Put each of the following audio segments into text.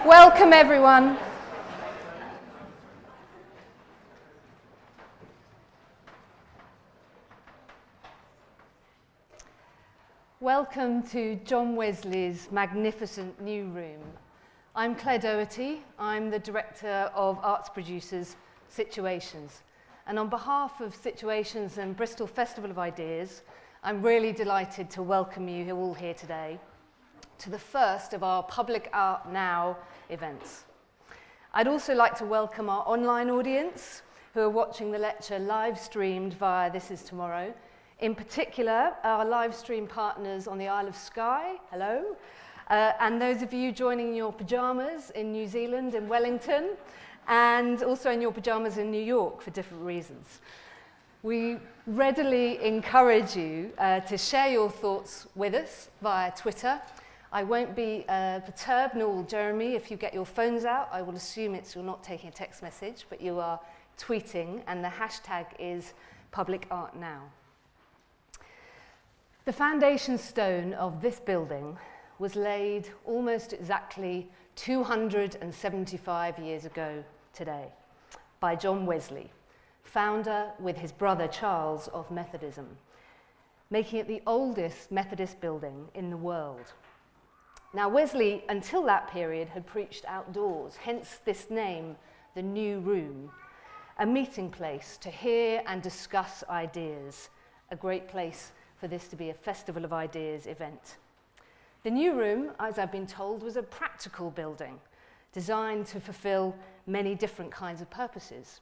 Welcome, everyone. Welcome to John Wesley's magnificent new room. I'm Claire Doherty. I'm the Director of Arts Producers, Situations. And on behalf of Situations and Bristol Festival of Ideas, I'm really delighted to welcome you all here today to the first of our Public Art Now events. I'd also like to welcome our online audience who are watching the lecture live streamed via This Is Tomorrow. In particular, our live stream partners on the Isle of Skye, hello, and those of you joining in your pyjamas in New Zealand and Wellington, and also in your pyjamas in New York for different reasons. We readily encourage you to share your thoughts with us via Twitter. I won't be perturbed, nor will Jeremy, if you get your phones out. I will assume you're not taking a text message, but you are tweeting, and the hashtag is Public Art Now. The foundation stone of this building was laid almost exactly 275 years ago today by John Wesley, founder with his brother Charles of Methodism, making it the oldest Methodist building in the world. Now, Wesley, until that period, had preached outdoors, hence this name, the New Room, a meeting place to hear and discuss ideas, a great place for this to be a Festival of Ideas event. The New Room, as I've been told, was a practical building designed to fulfill many different kinds of purposes.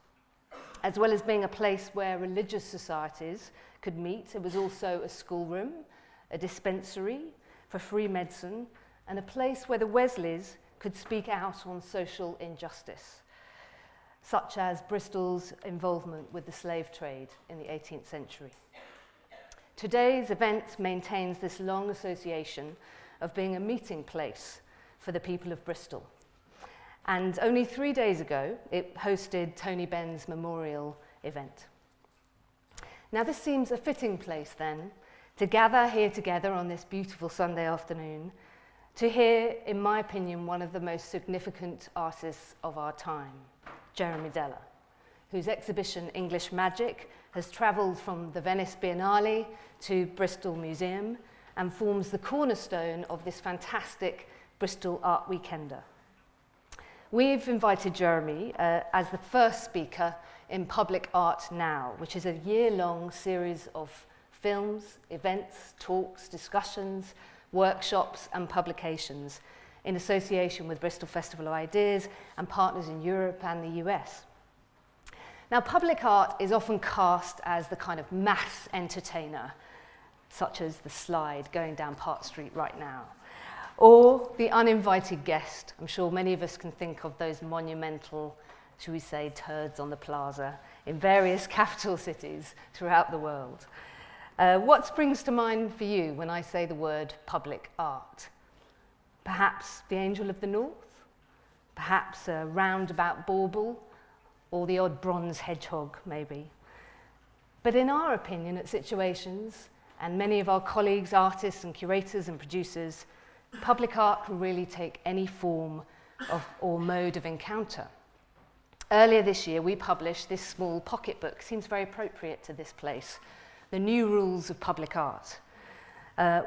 As well as being a place where religious societies could meet, it was also a schoolroom, a dispensary for free medicine, and a place where the Wesleys could speak out on social injustice, such as Bristol's involvement with the slave trade in the 18th century. Today's event maintains this long association of being a meeting place for the people of Bristol. And only 3 days ago, it hosted Tony Benn's memorial event. Now, this seems a fitting place, then, to gather here together on this beautiful Sunday afternoon to hear, in my opinion, one of the most significant artists of our time, Jeremy Deller, whose exhibition English Magic has travelled from the Venice Biennale to Bristol Museum and forms the cornerstone of this fantastic Bristol Art Weekender. We've invited Jeremy as the first speaker in Public Art Now, which is a year-long series of films, events, talks, discussions, workshops and publications in association with Bristol Festival of Ideas and partners in Europe and the US. Now, public art is often cast as the kind of mass entertainer, such as the slide going down Park Street right now, or the uninvited guest. I'm sure many of us can think of those monumental, should we say, turds on the plaza in various capital cities throughout the world. What springs to mind for you when I say the word public art? Perhaps the Angel of the North? Perhaps a roundabout bauble? Or the odd bronze hedgehog, maybe? But in our opinion at Situations, and many of our colleagues, artists and curators and producers, public art can really take any form or mode of encounter. Earlier this year, we published this small pocketbook, seems very appropriate to this place, The New Rules of Public Art,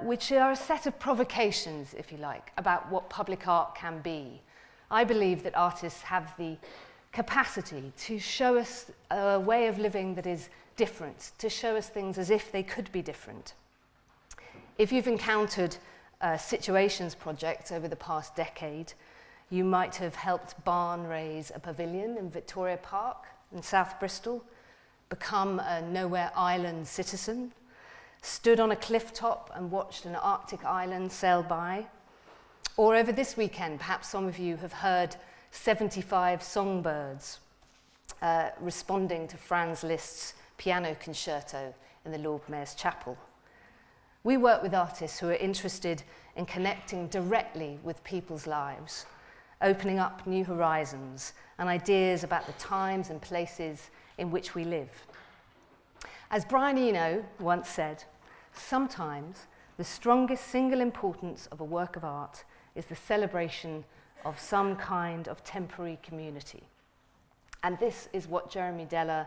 which are a set of provocations, if you like, about what public art can be. I believe that artists have the capacity to show us a way of living that is different, to show us things as if they could be different. If you've encountered Situations projects over the past decade, you might have helped barn raise a pavilion in Victoria Park in South Bristol, become a Nowhere Island citizen, stood on a cliff top and watched an Arctic island sail by. Or over this weekend, perhaps some of you have heard 75 songbirds responding to Franz Liszt's piano concerto in the Lord Mayor's Chapel. We work with artists who are interested in connecting directly with people's lives, opening up new horizons and ideas about the times and places in which we live. As Brian Eno once said, sometimes the strongest single importance of a work of art is the celebration of some kind of temporary community. And this is what Jeremy Deller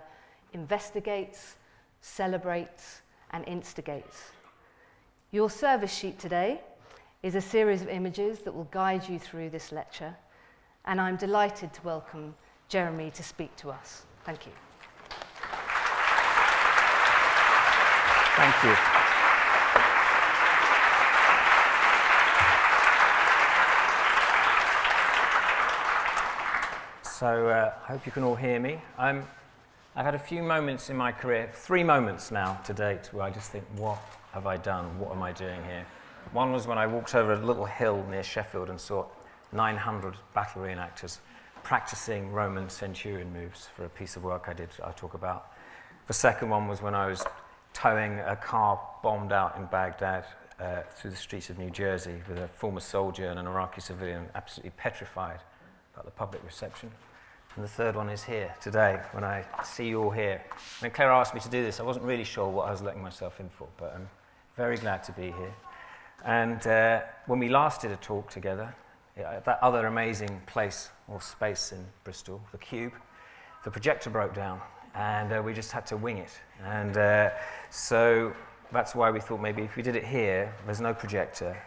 investigates, celebrates, and instigates. Your service sheet today is a series of images that will guide you through this lecture, and I'm delighted to welcome Jeremy to speak to us. Thank you. Thank you. So I hope you can all hear me. I've had a few moments in my career, 3 moments now to date, where I just think, what have I done? What am I doing here? One was when I walked over a little hill near Sheffield and saw 900 battle reenactors practicing Roman centurion moves for a piece of work I did, I'll talk about. The second one was when I was towing a car bombed out in Baghdad through the streets of New Jersey with a former soldier and an Iraqi civilian absolutely petrified about the public reception. And the third one is here today, when I see you all here. When Claire asked me to do this, I wasn't really sure what I was letting myself in for, but I'm very glad to be here. And when we last did a talk together, at that other amazing place or space in Bristol, the Cube, the projector broke down, and we just had to wing it. And so that's why we thought maybe if we did it here, there's no projector,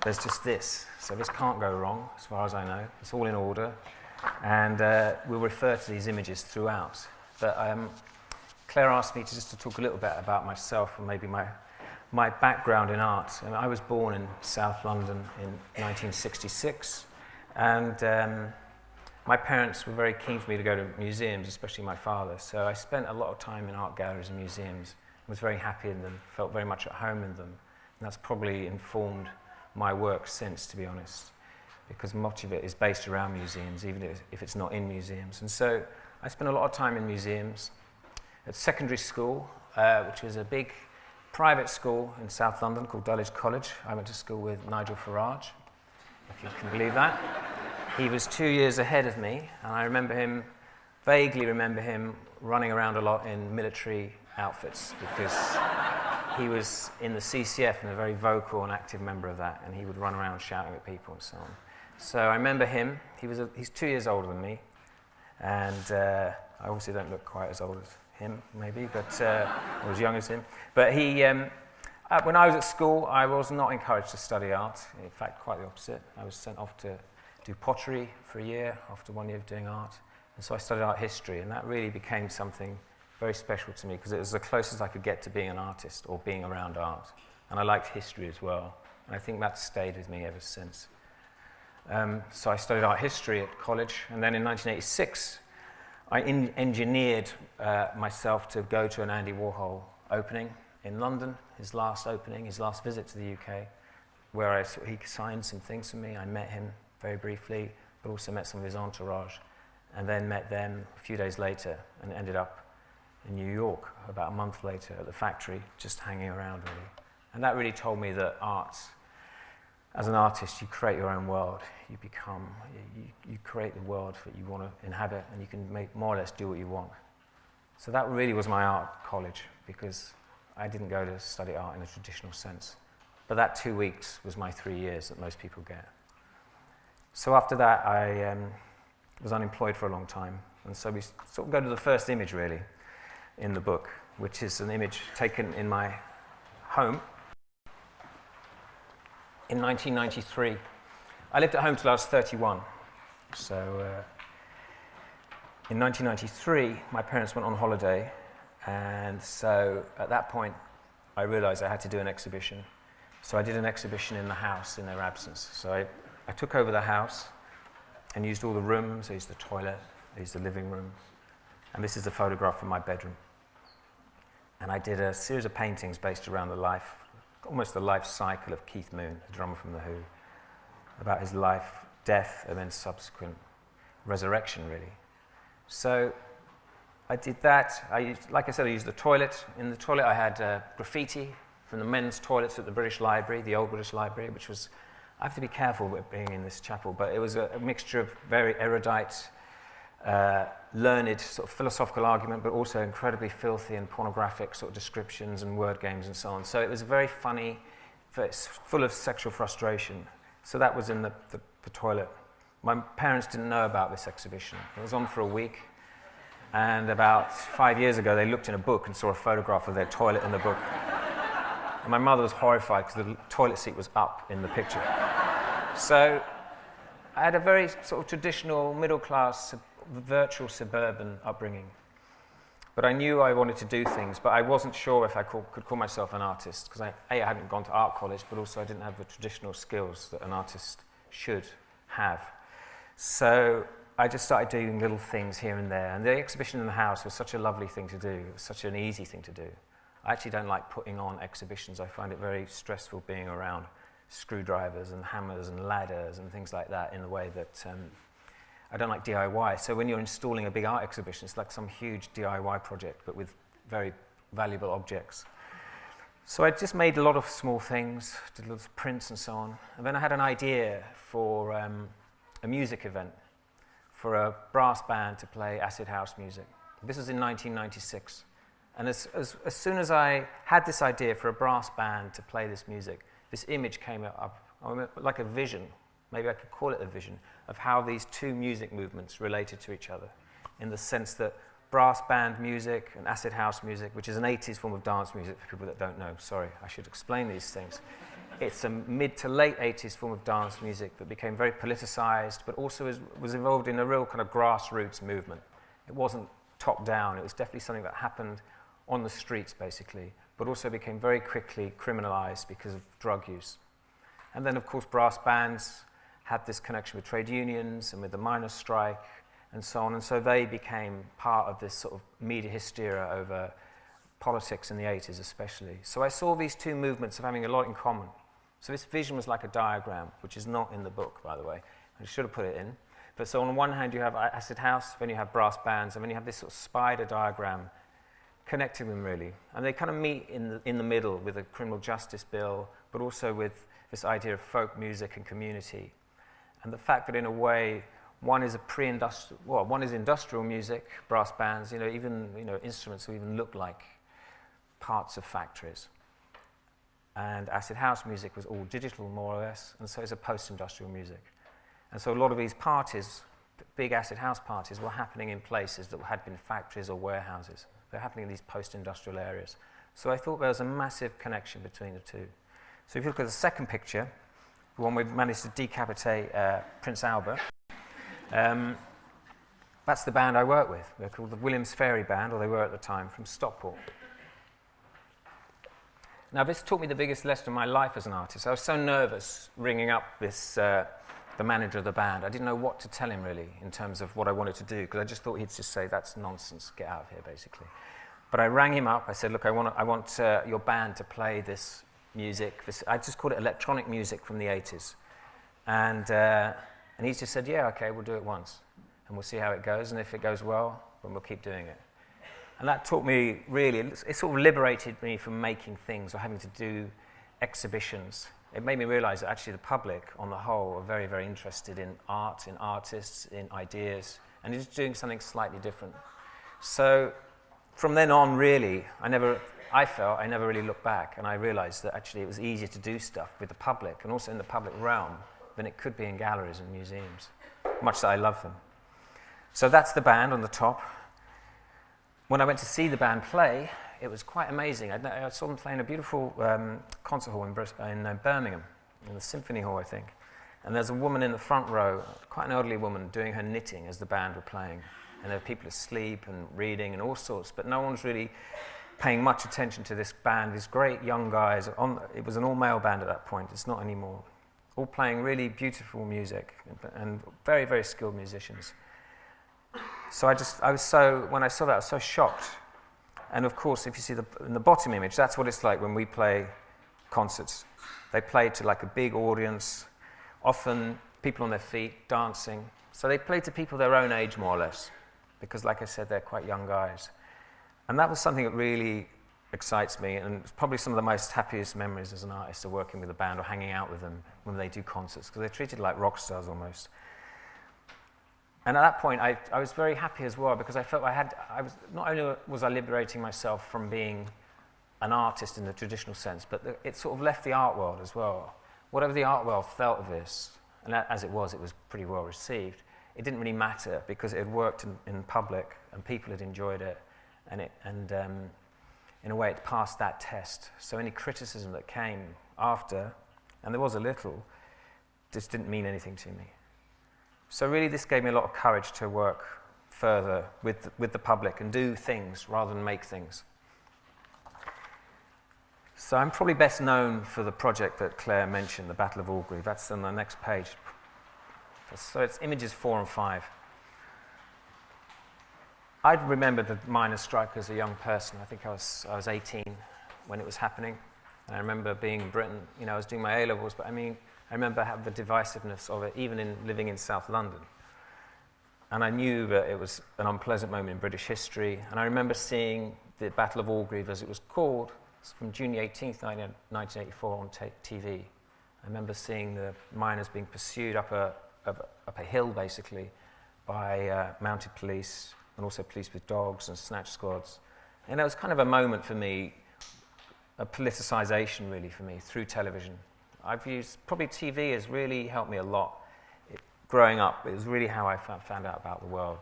there's just this. So this can't go wrong, as far as I know. It's all in order. And we'll refer to these images throughout. But Claire asked me to talk a little bit about myself and maybe my background in art. I mean, I was born in South London in 1966, and my parents were very keen for me to go to museums, especially my father. So I spent a lot of time in art galleries and museums, was very happy in them, felt very much at home in them. And that's probably informed my work since, to be honest, because much of it is based around museums, even if it's not in museums. And so I spent a lot of time in museums. At secondary school, which was a big private school in South London called Dulwich College. I went to school with Nigel Farage, if you can believe that. He was 2 years ahead of me, and I vaguely remember him running around a lot in military outfits because he was in the CCF and a very vocal and active member of that, and he would run around shouting at people and so on. So I remember him. He's 2 years older than me, and I obviously don't look quite as old as him, maybe, but or as young as him. But when I was at school, I was not encouraged to study art. In fact, quite the opposite. I was sent off to do pottery for a year after 1 year of doing art. And so I studied art history, and that really became something very special to me because it was the closest I could get to being an artist or being around art. And I liked history as well. And I think that's stayed with me ever since. So I studied art history at college, and then in 1986, I engineered myself to go to an Andy Warhol opening in London, his last visit to the UK, where he signed some things for me. I met him very briefly, but also met some of his entourage, and then met them a few days later and ended up in New York about a month later at the factory, just hanging around really. And that really told me that art, as an artist, you create your own world. You create the world that you want to inhabit, and you can more or less do what you want. So that really was my art college, because I didn't go to study art in a traditional sense. But that 2 weeks was my 3 years that most people get. So after that, I was unemployed for a long time. And so we sort of go to the first image, really, in the book, which is an image taken in my home in 1993. I lived at home till I was 31. So in 1993, my parents went on holiday, and so at that point, I realized I had to do an exhibition. So I did an exhibition in the house in their absence. So I took over the house and used all the rooms. I used the toilet, I used the living room, and this is a photograph from my bedroom. And I did a series of paintings based around almost the life cycle of Keith Moon, the drummer from The Who, about his life, death, and then subsequent resurrection, really. So I did that. Like I said, I used the toilet. In the toilet, I had graffiti from the men's toilets at the British Library, the old British Library, which was, I have to be careful with being in this chapel, but it was a mixture of very erudite, learned sort of philosophical argument, but also incredibly filthy and pornographic sort of descriptions and word games and so on. So it was very funny, full of sexual frustration. So that was in the toilet. My parents didn't know about this exhibition. It was on for a week, and about 5 years ago they looked in a book and saw a photograph of their toilet in the book. And my mother was horrified because the toilet seat was up in the picture. So I had a very sort of traditional, middle-class, virtual suburban upbringing. But I knew I wanted to do things, but I wasn't sure if I could call myself an artist, because I hadn't gone to art college, but also I didn't have the traditional skills that an artist should have. So I just started doing little things here and there. And the exhibition in the house was such a lovely thing to do. It was such an easy thing to do. I actually don't like putting on exhibitions. I find it very stressful being around screwdrivers and hammers and ladders and things like that in the way that I don't like DIY. So when you're installing a big art exhibition, it's like some huge DIY project, but with very valuable objects. So I just made a lot of small things, did lots of prints and so on. And then I had an idea for a music event, for a brass band to play acid house music. This was in 1996. And as soon as I had this idea for a brass band to play this music, this image came up, like a vision, maybe I could call it a vision, of how these two music movements related to each other, in the sense that brass band music and acid house music, which is an 80s form of dance music for people that don't know, sorry, I should explain these things. It's a mid to late 80s form of dance music that became very politicized, but also was involved in a real kind of grassroots movement. It wasn't top down, it was definitely something that happened on the streets, basically, but also became very quickly criminalized because of drug use. And then, of course, brass bands had this connection with trade unions and with the miners' strike and so on, and so they became part of this sort of media hysteria over politics in the 80s especially. So I saw these two movements of having a lot in common. So this vision was like a diagram, which is not in the book, by the way. I should have put it in. But so on one hand you have acid house, then you have brass bands, and then you have this sort of spider diagram connecting them really. And they kind of meet in the middle with a criminal justice bill, but also with this idea of folk music and community. And the fact that in a way, one is one is industrial music, brass bands, even instruments that even look like parts of factories. And acid house music was all digital, more or less, and so it's a post-industrial music. And so a lot of these parties, big acid house parties, were happening in places that had been factories or warehouses. They're happening in these post-industrial areas. So I thought there was a massive connection between the two. So if you look at the second picture, the one we've managed to decapitate Prince Albert, that's the band I work with. They're called the Williams Ferry Band, or they were at the time, from Stockport. Now, this taught me the biggest lesson of my life as an artist. I was so nervous ringing up the manager of the band. I didn't know what to tell him, really, in terms of what I wanted to do, because I just thought he'd just say, that's nonsense, get out of here, basically. But I rang him up. I said, look, I want your band to play this music. I just called it electronic music from the 80s. And he just said, yeah, okay, we'll do it once. And we'll see how it goes. And if it goes well, then we'll keep doing it. And that taught me, really, it sort of liberated me from making things or having to do exhibitions. It made me realize that actually the public, on the whole, are very, very interested in art, in artists, in ideas, and just doing something slightly different. So from then on, really, I felt I never really looked back, and I realized that actually it was easier to do stuff with the public, and also in the public realm, than it could be in galleries and museums, much that I love them. So that's the band on the top. When I went to see the band play, it was quite amazing. I saw them play in a beautiful concert hall in Birmingham, in the Symphony Hall, I think. And there's a woman in the front row, quite an elderly woman, doing her knitting as the band were playing. And there were people asleep and reading and all sorts, but no one was really paying much attention to this band, these great young guys. It was an all-male band at that point, it's not anymore. All playing really beautiful music and very, very skilled musicians. So when I saw that, I was so shocked. And of course, if you see in the bottom image, that's what it's like when we play concerts. They play to like a big audience, often people on their feet, dancing. So they play to people their own age, more or less, because like I said, they're quite young guys. And that was something that really excites me, and it's probably some of the most happiest memories as an artist of working with a band or hanging out with them when they do concerts, because they're treated like rock stars almost. And at that point, I was very happy as well, because I felt not only was I liberating myself from being an artist in the traditional sense, but it sort of left the art world as well. Whatever the art world felt of this, and as it was pretty well received. It didn't really matter because it had worked in public and people had enjoyed it, and in a way it passed that test. So any criticism that came after, and there was a little, just didn't mean anything to me. So really this gave me a lot of courage to work further with the public and do things rather than make things. So I'm probably best known for the project that Claire mentioned, the Battle of Orgreave. That's on the next page. So it's images 4 and 5. I remember the miners' strike as a young person. I think I was 18 when it was happening. And I remember being in Britain. I was doing my A-levels, but I remember having the divisiveness of it, even in living in South London. And I knew that it was an unpleasant moment in British history. And I remember seeing the Battle of Orgreave, as it was called, from June 18th, 1984 on TV. I remember seeing the miners being pursued up a hill, basically, by mounted police, and also police with dogs and snatch squads. And it was kind of a moment for me, a politicization really for me, through television. Probably TV has really helped me a lot. Growing up, it was really how I found out about the world,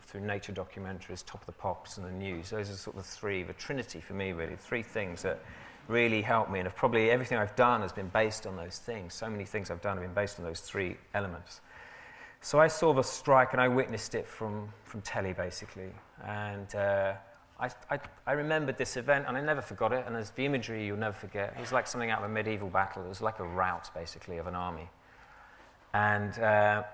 through nature documentaries, Top of the Pops and the news. Those are sort of the trinity for me really, 3 things that really helped me. And probably everything I've done has been based on those things. So many things I've done have been based on those 3 elements. So I saw the strike and I witnessed it from telly, basically. And I remembered this event, and I never forgot it. And there's the imagery you'll never forget. It was like something out of a medieval battle. It was like a rout, basically, of an army. And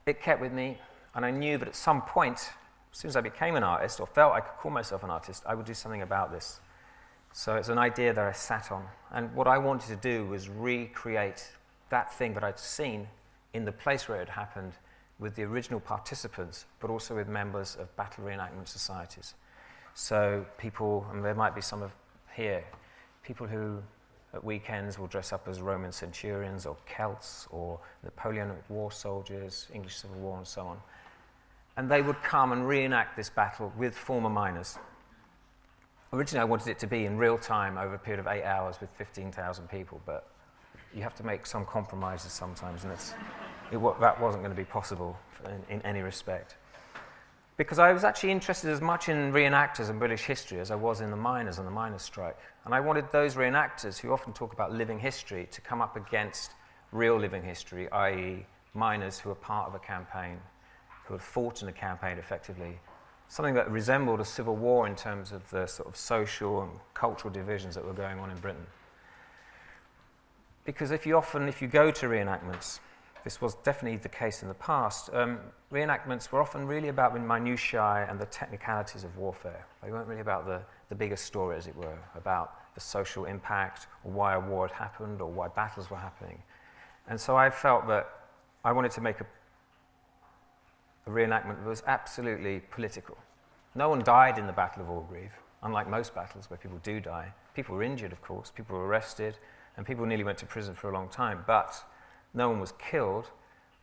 it kept with me, and I knew that at some point, as soon as I became an artist, or felt I could call myself an artist, I would do something about this. So it's an idea that I sat on. And what I wanted to do was recreate that thing that I'd seen in the place where it had happened, with the original participants, but also with members of battle reenactment societies. So people, and there might be some here, people who at weekends will dress up as Roman centurions or Celts or Napoleonic war soldiers, English Civil War and so on. And they would come and reenact this battle with former miners. Originally I wanted it to be in real time over a period of 8 hours with 15,000 people, but you have to make some compromises sometimes, and that wasn't going to be possible in any respect. Because I was actually interested as much in reenactors and British history as I was in the miners and the miners' strike. And I wanted those reenactors who often talk about living history to come up against real living history, i.e. miners who were part of a campaign, who had fought in a campaign effectively, something that resembled a civil war in terms of the sort of social and cultural divisions that were going on in Britain. Because if you go to reenactments, this was definitely the case in the past, reenactments were often really about the minutiae and the technicalities of warfare. They weren't really about the bigger story, as it were, about the social impact, or why a war had happened, or why battles were happening. And so I felt that I wanted to make a reenactment that was absolutely political. No one died in the Battle of Orgreave, unlike most battles where people do die. People were injured, of course, people were arrested, and people nearly went to prison for a long time, but no one was killed.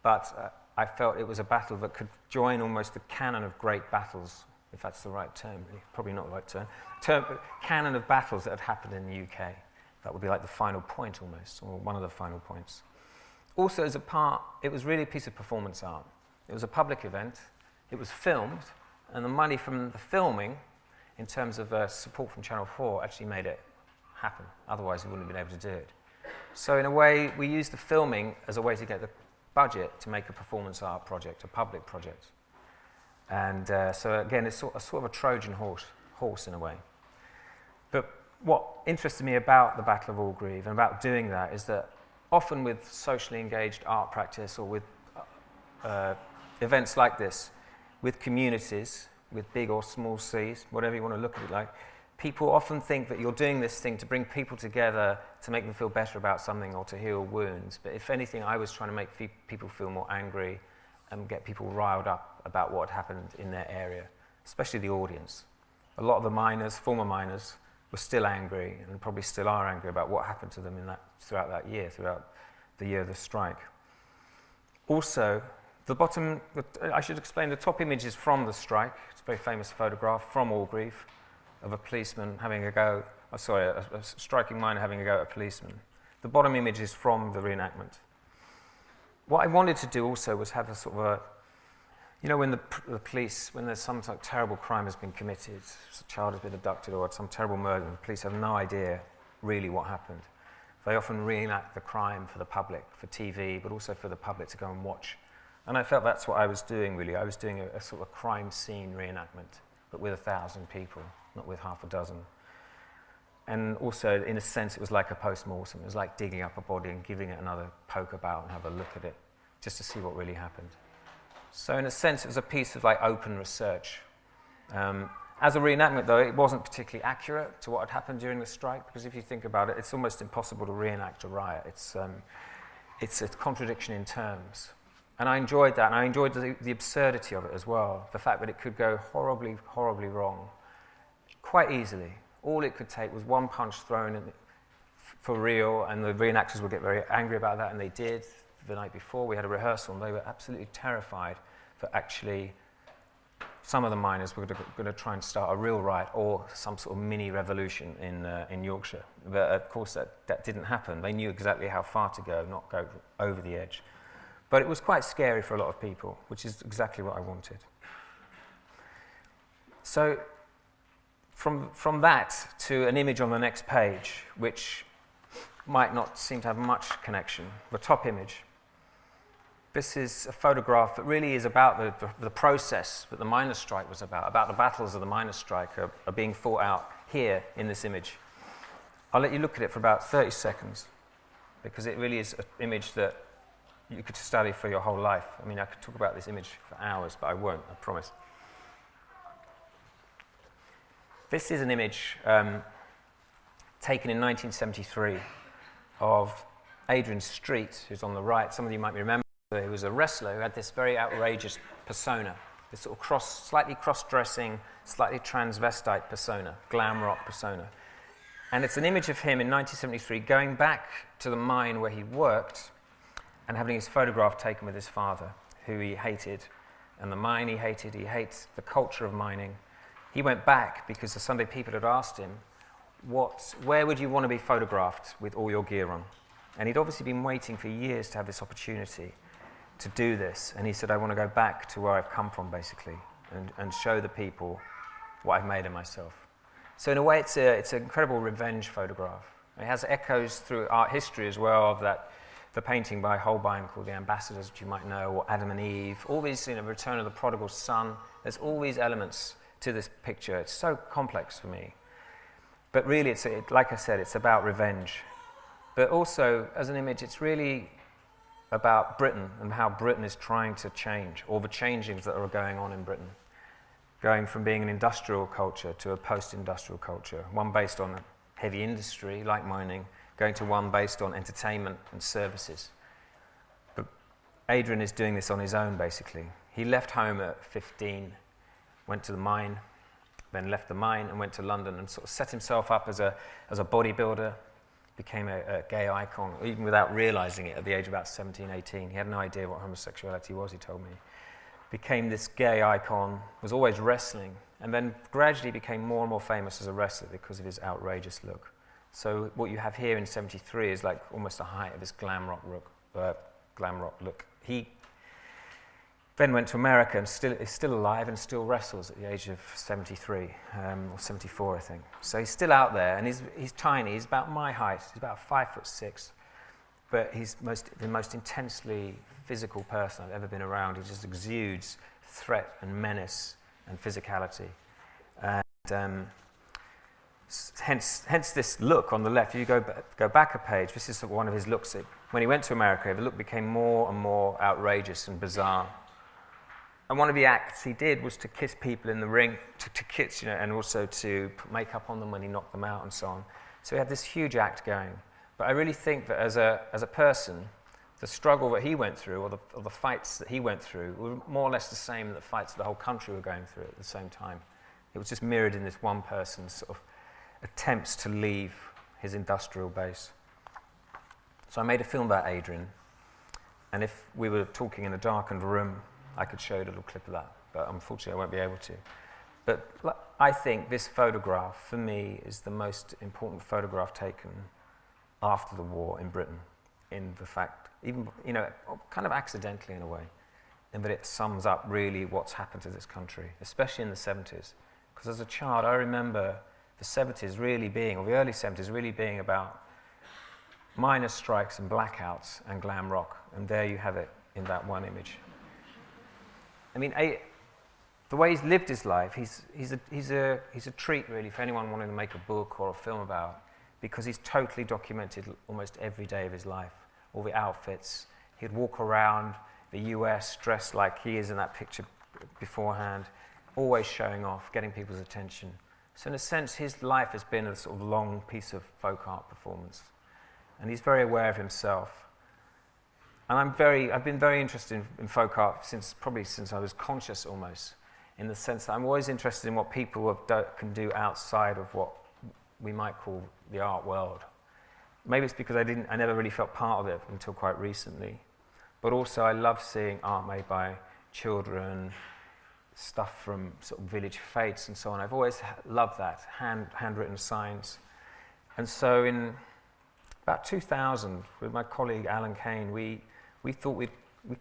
But I felt it was a battle that could join almost the canon of great battles, if that's the right term, really. Probably not the right term. Canon of battles that had happened in the UK. That would be like the final point almost, or one of the final points. Also, as a part, it was really a piece of performance art. It was a public event, it was filmed, and the money from the filming, in terms of support from Channel 4, actually made it happen. Otherwise, we wouldn't have been able to do it. So in a way, we used the filming as a way to get the budget to make a performance art project, a public project. And so again, it's sort of a Trojan horse in a way. But what interested me about the Battle of Orgreave and about doing that is that often with socially engaged art practice, or with events like this, with communities, with big or small C's, whatever you want to look at it like, people often think that you're doing this thing to bring people together, to make them feel better about something or to heal wounds. But if anything, I was trying to make people feel more angry and get people riled up about what had happened in their area, especially the audience. A lot of the miners, former miners, were still angry and probably still are angry about what happened to them throughout that year, throughout the year of the strike. Also, the bottom, I should explain, the top image is from the strike. It's a very famous photograph from Orgreave of a policeman having a go, a striking miner having a go at a policeman. The bottom image is from the reenactment. what I wanted to do also was have a sort of a, you know, when the police, when there's some sort of terrible crime has been committed, a child has been abducted or some terrible murder, and the police have no idea really what happened. They often reenact the crime for the public, for TV, but also for the public to go and watch. And I felt that's what I was doing, really. I was doing a sort of crime scene reenactment, but with 1,000 people, not with half a dozen. And also, in a sense, it was like a post-mortem. It was like digging up a body and giving it another poke about and have a look at it, just to see what really happened. So in a sense, it was a piece of like open research. As a reenactment, though, it wasn't particularly accurate to what had happened during the strike, because if you think about it, it's almost impossible to reenact a riot. It's a contradiction in terms. And I enjoyed that, and I enjoyed the absurdity of it as well, the fact that it could go horribly, horribly wrong quite easily. All it could take was one punch thrown in for real, and the reenactors would get very angry about that, and they did. The night before, we had a rehearsal, and they were absolutely terrified that actually some of the miners were going to try and start a real riot or some sort of mini revolution in Yorkshire. But of course, that didn't happen. They knew exactly how far to go, not go over the edge. But it was quite scary for a lot of people, which is exactly what I wanted. So from that to an image on the next page, which might not seem to have much connection, the top image. This is a photograph that really is about the process that the miners' strike was about the battles of the miners' strike are being fought out here in this image. I'll let you look at it for about 30 seconds, because it really is an image that you could study for your whole life. I mean, I could talk about this image for hours, but I won't, I promise. This is an image taken in 1973 of Adrian Street, who's on the right. Some of you might remember. He was a wrestler who had this very outrageous persona, this sort of slightly cross-dressing, slightly transvestite persona, glam rock persona. And it's an image of him in 1973 going back to the mine where he worked and having his photograph taken with his father, who he hated, and the mine he hates the culture of mining. He went back because the Sunday People had asked him, where would you want to be photographed with all your gear on? And he'd obviously been waiting for years to have this opportunity to do this, and he said, I want to go back to where I've come from, basically, and show the people what I've made of myself. So in a way, it's an incredible revenge photograph. It has echoes through art history as well of the painting by Holbein called The Ambassadors, which you might know, or Adam and Eve, all these, Return of the Prodigal Son. There's all these elements to this picture. It's so complex for me. But really, like I said, it's about revenge. But also, as an image, it's really about Britain and how Britain is trying to change, or the changings that are going on in Britain, going from being an industrial culture to a post-industrial culture, one based on heavy industry, like mining, going to one based on entertainment and services. But Adrian is doing this on his own, basically. He left home at 15, went to the mine, then left the mine and went to London and sort of set himself up as a bodybuilder, became a gay icon, even without realizing it at the age of about 17, 18. He had no idea what homosexuality was, he told me. Became this gay icon, was always wrestling, and then gradually became more and more famous as a wrestler because of his outrageous look. So what you have here in 73 is like almost the height of his glam rock look. He then went to America and is still alive and still wrestles at the age of 73, or 74, I think. So he's still out there, and he's tiny. He's about my height. He's about 5'6", but he's the most intensely physical person I've ever been around. He just exudes threat and menace and physicality. And hence this look on the left. If you go back a page, this is one of his looks. When he went to America, the look became more and more outrageous and bizarre. And one of the acts he did was to kiss people in the ring, to kiss, and also to put makeup on them when he knocked them out and so on. So he had this huge act going. But I really think that as a person, the struggle that he went through, or the fights that he went through, were more or less the same as the fights that the whole country were going through at the same time. It was just mirrored in this one person's sort of attempts to leave his industrial base. So I made a film about Adrian, and if we were talking in a darkened room, I could show you a little clip of that, but unfortunately I won't be able to. But I think this photograph, for me, is the most important photograph taken after the war in Britain. in the fact, even, kind of accidentally in a way, in that it sums up really what's happened to this country, especially in the 70s. Because as a child, I remember the 70s really being, or the early 70s really being about miners' strikes and blackouts and glam rock, and there you have it in that one image. I mean, the way he's lived his life, he's a treat really for anyone wanting to make a book or a film about, because he's totally documented almost every day of his life, all the outfits. He'd walk around the US dressed like he is in that picture beforehand, always showing off, getting people's attention. So in a sense, his life has been a sort of long piece of folk art performance. And he's very aware of himself. And I've been very interested in folk art since I was conscious almost, in the sense that I'm always interested in what people can do outside of what we might call the art world. Maybe it's because I never really felt part of it until quite recently. But also I love seeing art made by children, stuff from sort of village fates and so on. I've always loved that, handwritten signs. And so in about 2000, with my colleague Alan Kane, we thought we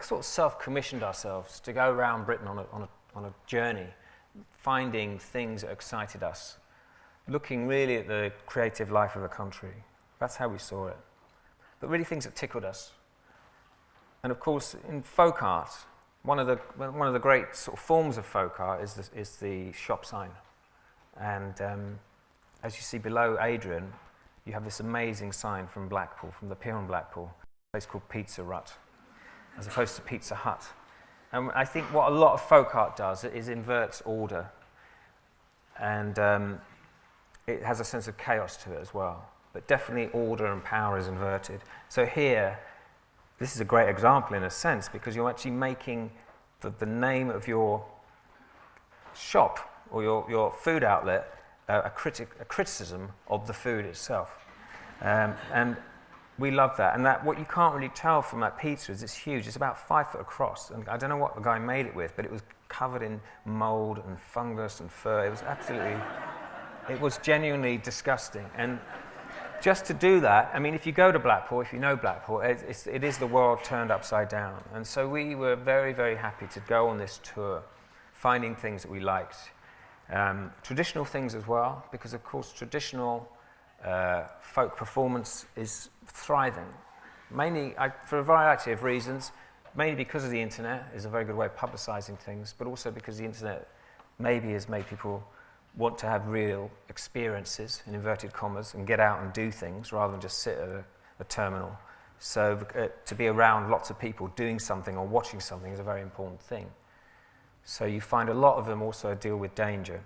sort of self-commissioned ourselves to go around Britain on a journey, finding things that excited us, looking really at the creative life of the country. That's how we saw it. But really things that tickled us. And of course, in folk art, one of the great sort of forms of folk art is the shop sign. And as you see below Adrian, you have this amazing sign from Blackpool, from the pier in Blackpool, a place called Pizza Rut, as opposed to Pizza Hut. And I think what a lot of folk art does is inverts order. And it has a sense of chaos to it as well. But definitely order and power is inverted. So here, this is a great example in a sense, because you're actually making the name of your shop or your food outlet a criticism of the food itself. And we love that. And that what you can't really tell from that pizza is it's huge. It's about 5 foot across. And I don't know what the guy made it with, but it was covered in mold and fungus and fur. It was absolutely, it was genuinely disgusting. And just to do that, I mean, if you go to Blackpool, if you know Blackpool, it is the world turned upside down. And so we were very, very happy to go on this tour, finding things that we liked. Traditional things as well, because of course traditional folk performance is thriving. Mainly, for a variety of reasons, mainly because of the internet is a very good way of publicising things, but also because the internet maybe has made people want to have real experiences, in inverted commas, and get out and do things rather than just sit at a terminal. So to be around lots of people doing something or watching something is a very important thing. So you find a lot of them also deal with danger,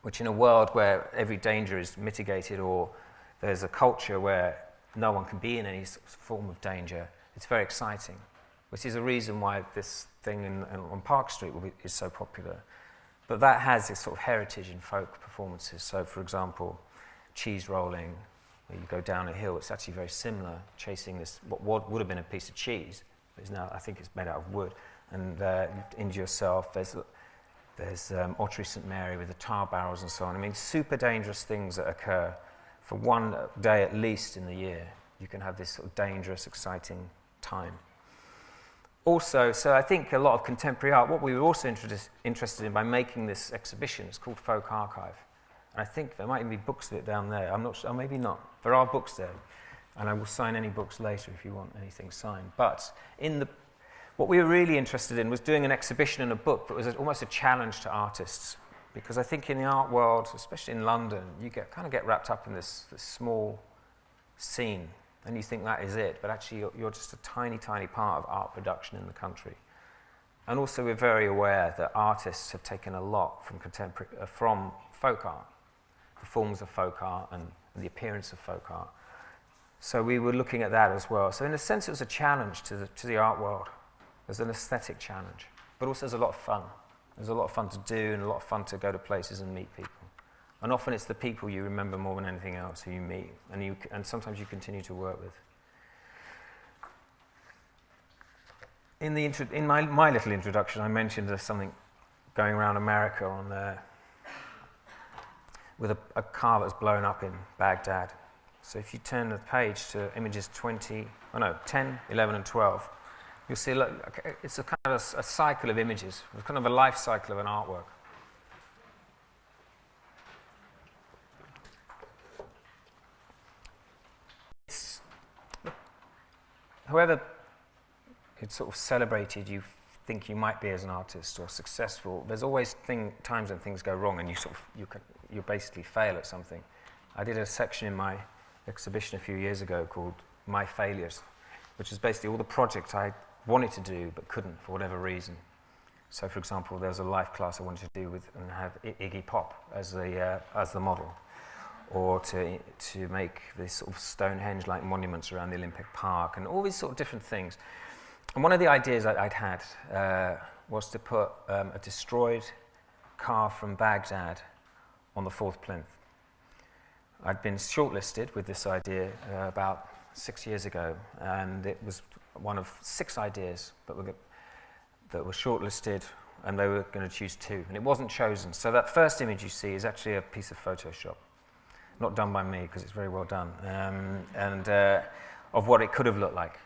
which in a world where every danger is mitigated or there's a culture where no one can be in any form of danger, it's very exciting, which is a reason why this thing on Park Street is so popular. But that has this sort of heritage in folk performances. So, for example, cheese rolling, where you go down a hill, it's actually very similar, chasing this, what would have been a piece of cheese, but is now, I think it's made out of wood, and injure yourself. There's Ottery St Mary with the tar barrels and so on. I mean, super dangerous things that occur for one day at least in the year. You can have this sort of dangerous, exciting time. Also, so I think a lot of contemporary art, what we were also interested in by making this exhibition, it's called Folk Archive. And I think there might even be books of it down there. I'm not sure, maybe not. There are books there. And I will sign any books later if you want anything signed. But what we were really interested in was doing an exhibition and a book that was almost a challenge to artists. Because I think in the art world, especially in London, you kind of get wrapped up in this small scene. And you think that is it, but actually you're just a tiny, tiny part of art production in the country. And also we're very aware that artists have taken a lot from folk art, the forms of folk art and the appearance of folk art. So we were looking at that as well. So in a sense it was a challenge to the art world. There's an aesthetic challenge, but also there's a lot of fun. There's a lot of fun to do and a lot of fun to go to places and meet people. And often it's the people you remember more than anything else who you meet, and sometimes you continue to work with. In my little introduction, I mentioned there's something going around America with a car that's blown up in Baghdad. So if you turn the page to images 10, 11 and 12, you'll see it's a kind of a cycle of images, it's kind of a life cycle of an artwork. However it's sort of celebrated you think you might be as an artist or successful, there's always times when things go wrong and you basically fail at something. I did a section in my exhibition a few years ago called My Failures, which is basically all the projects I wanted to do but couldn't for whatever reason. So for example, there was a life class I wanted to do with and have Iggy Pop as the model, or to make these sort of Stonehenge like monuments around the Olympic Park, and all these sort of different things. And one of the ideas I'd had was to put a destroyed car from Baghdad on the fourth plinth. I'd been shortlisted with this idea about 6 years ago, and it was one of 6 ideas that were shortlisted, and they were going to choose 2, and it wasn't chosen. So that first image you see is actually a piece of Photoshop, not done by me because it's very well done, and of what it could have looked like.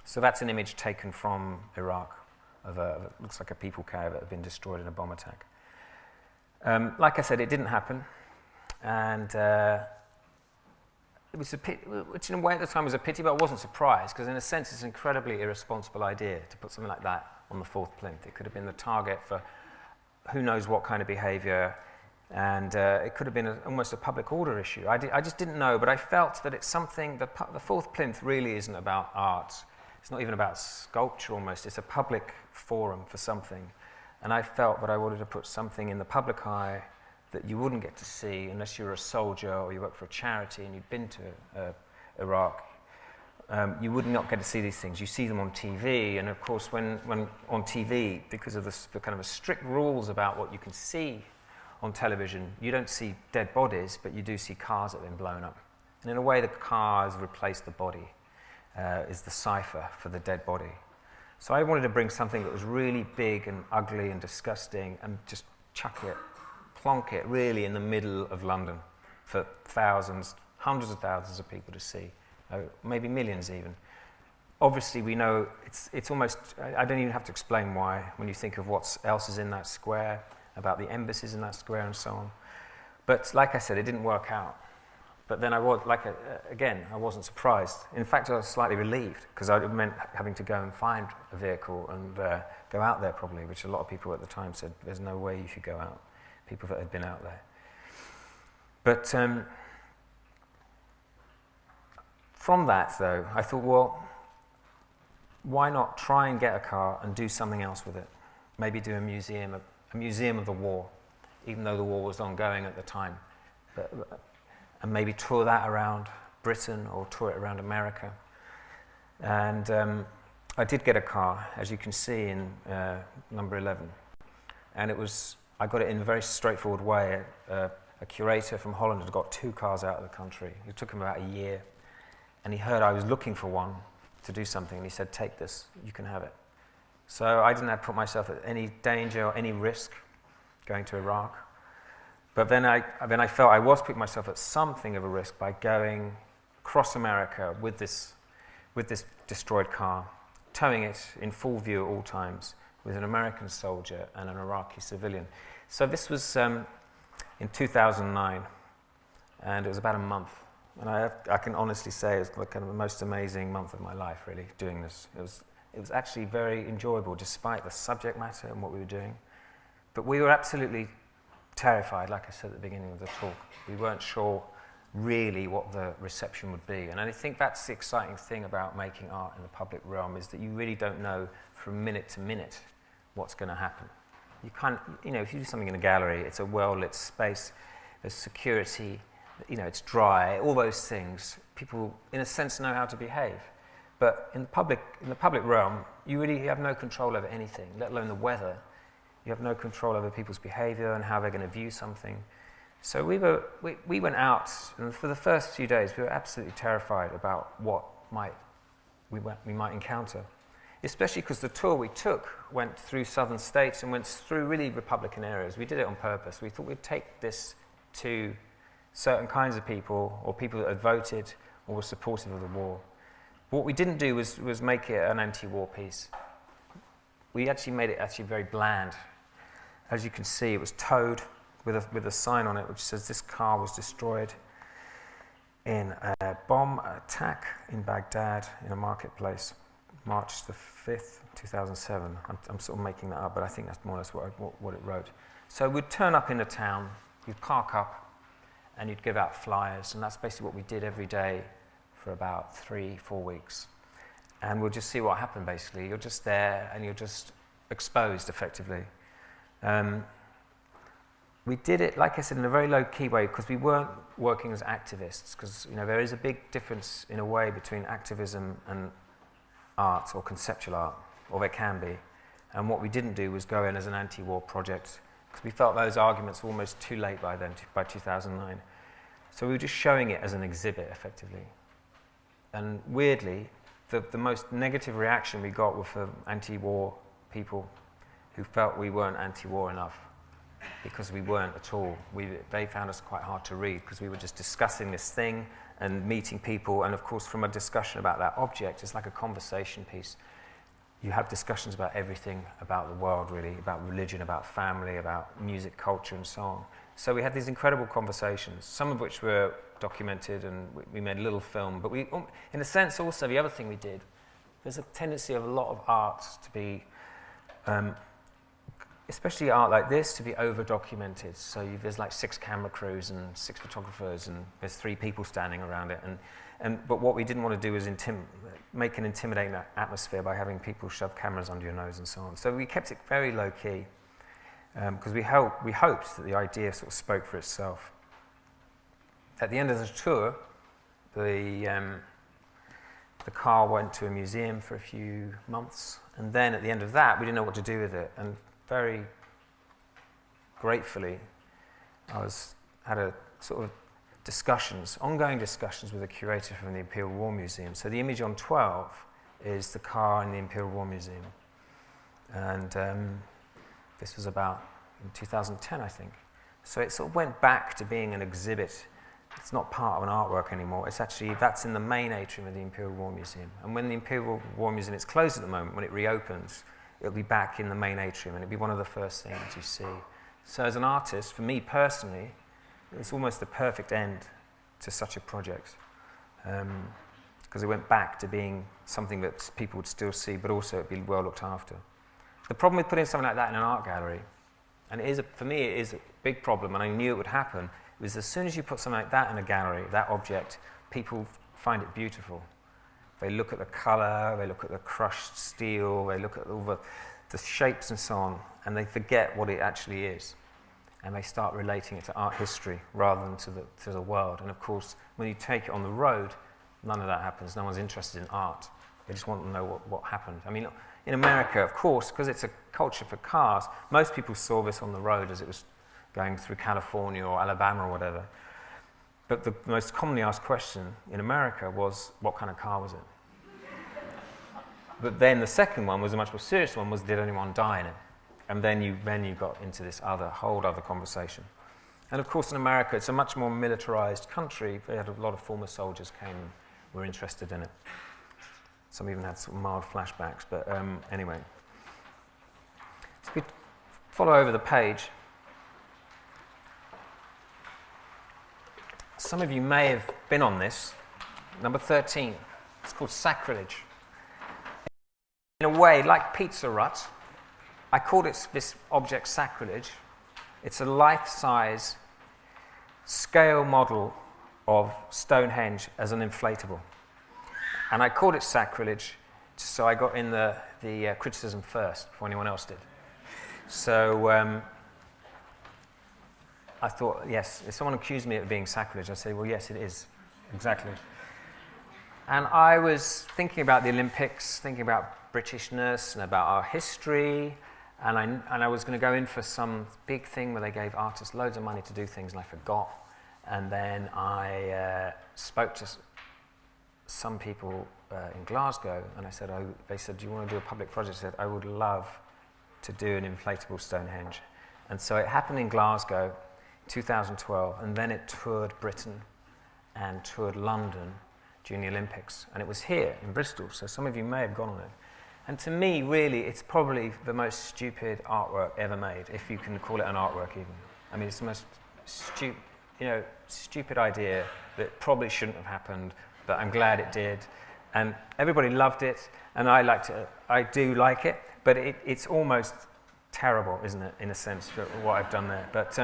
So that's an image taken from Iraq of it looks like a people carrier that had been destroyed in a bomb attack. Like I said, it didn't happen, and it was a pity, which in a way at the time was a pity, but I wasn't surprised, because in a sense it's an incredibly irresponsible idea to put something like that on the fourth plinth. It could have been the target for who knows what kind of behaviour, and it could have been almost a public order issue. I just didn't know, but I felt that it's something, the fourth plinth really isn't about art. It's not even about sculpture almost, it's a public forum for something. And I felt that I wanted to put something in the public eye that you wouldn't get to see unless you were a soldier or you worked for a charity and you'd been to Iraq. You would not get to see these things. You see them on TV, and of course when on TV, because of the kind of strict rules about what you can see on television, you don't see dead bodies, but you do see cars that have been blown up. And in a way, the cars replaced the body, is the cipher for the dead body. So I wanted to bring something that was really big and ugly and disgusting and just chuck it, plonk it really in the middle of London for thousands, hundreds of thousands of people to see, maybe millions even. Obviously we know it's almost, I don't even have to explain why when you think of what else is in that square, about the embassies in that square and so on. But like I said, it didn't work out. But then I was, again, I wasn't surprised. In fact, I was slightly relieved, because it meant having to go and find a vehicle and go out there probably, which a lot of people at the time said, there's no way you should go out, people that had been out there. But from that, though, I thought, well, why not try and get a car and do something else with it? Maybe do a museum of the war, even though the war was ongoing at the time. And maybe tour that around Britain or tour it around America. And I did get a car, as you can see in number 11. And I got it in a very straightforward way. A curator from Holland had got 2 cars out of the country. It took him about a year. And he heard I was looking for one to do something, and he said, take this, you can have it. So I didn't have to put myself at any danger or any risk going to Iraq. But then I felt I was putting myself at something of a risk by going across America with this destroyed car, towing it in full view at all times with an American soldier and an Iraqi civilian. So this was in 2009, and it was about a month. And I can honestly say it was kind of the most amazing month of my life, really, doing this. It was actually very enjoyable, despite the subject matter and what we were doing. But we were absolutely terrified, like I said at the beginning of the talk. We weren't sure really what the reception would be. And I think that's the exciting thing about making art in the public realm, is that you really don't know from minute to minute what's going to happen. You can't, if you do something in a gallery, it's a well-lit space, there's security, it's dry, all those things. People, in a sense, know how to behave. But in the public realm, you really have no control over anything, let alone the weather. You have no control over people's behaviour and how they're going to view something. So we went out, and for the first few days, we were absolutely terrified about what we might encounter. Especially because the tour we took went through southern states and went through really Republican areas. We did it on purpose. We thought we'd take this to certain kinds of people, or people that had voted or were supportive of the war. What we didn't do was make it an anti-war piece. We actually made it very bland. As you can see, it was towed with a sign on it which says this car was destroyed in a bomb attack in Baghdad in a marketplace, March the 5th, 2007. I'm sort of making that up, but I think that's more or less what it wrote. So we'd turn up in the town, you'd park up, and you'd give out flyers, and that's basically what we did every day for about 3-4 weeks. And we'll just see what happened, basically. You're just there, and you're just exposed, effectively. We did it, like I said, in a very low-key way, because we weren't working as activists, because there is a big difference, in a way, between activism and art, or conceptual art, or there can be. And what we didn't do was go in as an anti-war project, because we felt those arguments were almost too late by then, by 2009. So we were just showing it as an exhibit, effectively. And weirdly, the most negative reaction we got were from anti-war people who felt we weren't anti-war enough, because we weren't at all. They found us quite hard to read, because we were just discussing this thing and meeting people, and of course from a discussion about that object, it's like a conversation piece. You have discussions about everything about the world, really, about religion, about family, about music, culture, and so on. So we had these incredible conversations, some of which were documented, and we made a little film. But we, in a sense, also, the other thing we did, there's a tendency of a lot of art to be, especially art like this, to be over-documented. So there's like 6 camera crews and 6 photographers, and there's 3 people standing around it. But what we didn't want to do was make an intimidating atmosphere by having people shove cameras under your nose and so on. So we kept it very low-key, because we hoped that the idea sort of spoke for itself. At the end of the tour, the car went to a museum for a few months, and then at the end of that, we didn't know what to do with it. And very gratefully, had a sort of ongoing discussions with a curator from the Imperial War Museum. So the image on 12 is the car in the Imperial War Museum. And this was about in 2010, I think. So it sort of went back to being an exhibit. It's not part of an artwork anymore. It's actually, that's in the main atrium of the Imperial War Museum. And when the Imperial War Museum is closed at the moment, when it reopens, it'll be back in the main atrium, and it'll be one of the first things you see. So as an artist, for me personally, it's almost the perfect end to such a project, because it went back to being something that people would still see, but also it'd be well looked after. The problem with putting something like that in an art gallery, and for me it is a big problem, and I knew it would happen, was as soon as you put something like that in a gallery, that object, people find it beautiful. They look at the colour, they look at the crushed steel, they look at all the shapes and so on, and they forget what it actually is. And they start relating it to art history rather than to the world. And of course, when you take it on the road, none of that happens. No one's interested in art. They just want to know what happened. I mean, in America, of course, because it's a culture for cars, most people saw this on the road as it was going through California or Alabama or whatever. But the most commonly asked question in America was, what kind of car was it? But then the second one was a much more serious one, was did anyone die in it? And then you got into this whole other conversation. And of course in America, it's a much more militarized country. They had a lot of former soldiers came and were interested in it. Some even had sort of mild flashbacks, but anyway. So if we follow over the page, some of you may have been on this, number 13. It's called Sacrilege. In a way, like Pizza Rut, I called this object Sacrilege. It's a life-size scale model of Stonehenge as an inflatable. And I called it Sacrilege, so I got in the criticism first, before anyone else did. So I thought, yes, if someone accused me of being sacrilege, I'd say, well, yes, it is, exactly. And I was thinking about the Olympics, thinking about Britishness and about our history, and I was going to go in for some big thing where they gave artists loads of money to do things, and I forgot. And then I spoke to some people in Glasgow, and I said, they said, do you want to do a public project? I said, I would love to do an inflatable Stonehenge. And so it happened in Glasgow 2012, and then it toured Britain and toured London during the Olympics. And it was here in Bristol, so some of you may have gone on it. And to me, really, it's probably the most stupid artwork ever made, if you can call it an artwork even. I mean, it's the most stupid idea that probably shouldn't have happened, but I'm glad it did. And everybody loved it, and I do like it, but it's almost terrible, isn't it, in a sense, for what I've done there. But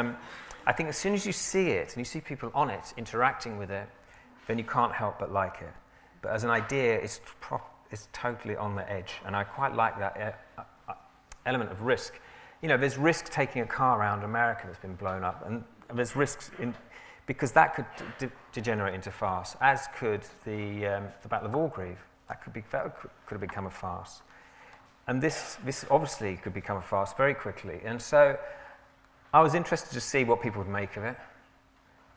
I think as soon as you see it, and you see people on it, interacting with it, then you can't help but like it. But as an idea, it's totally on the edge, and I quite like that element of risk. You know, there's risk taking a car around America that's been blown up, and there's risks because that could degenerate into farce, as could the Battle of Orgreave. That could have become a farce. And this obviously could become a farce very quickly. And so I was interested to see what people would make of it.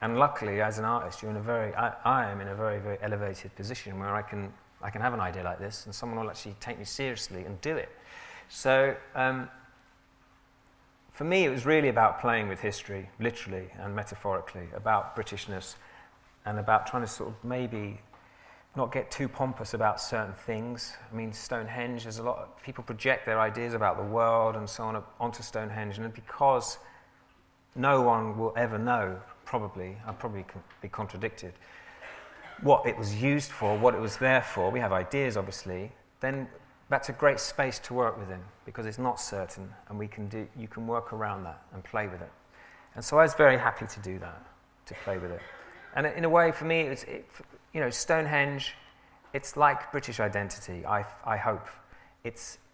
And luckily, as an artist, I am in a very, very elevated position where I can have an idea like this, and someone will actually take me seriously and do it. So for me, it was really about playing with history, literally and metaphorically, about Britishness, and about trying to sort of maybe not get too pompous about certain things. I mean, Stonehenge, there's a lot of people project their ideas about the world and so on onto Stonehenge, and because no one will ever know, I'll probably be contradicted, what it was used for, what it was there for. We have ideas, obviously. Then that's a great space to work within, because it's not certain, and you can work around that and play with it. And so I was very happy to do that, to play with it. And in a way, for me, Stonehenge, it's like British identity, I hope.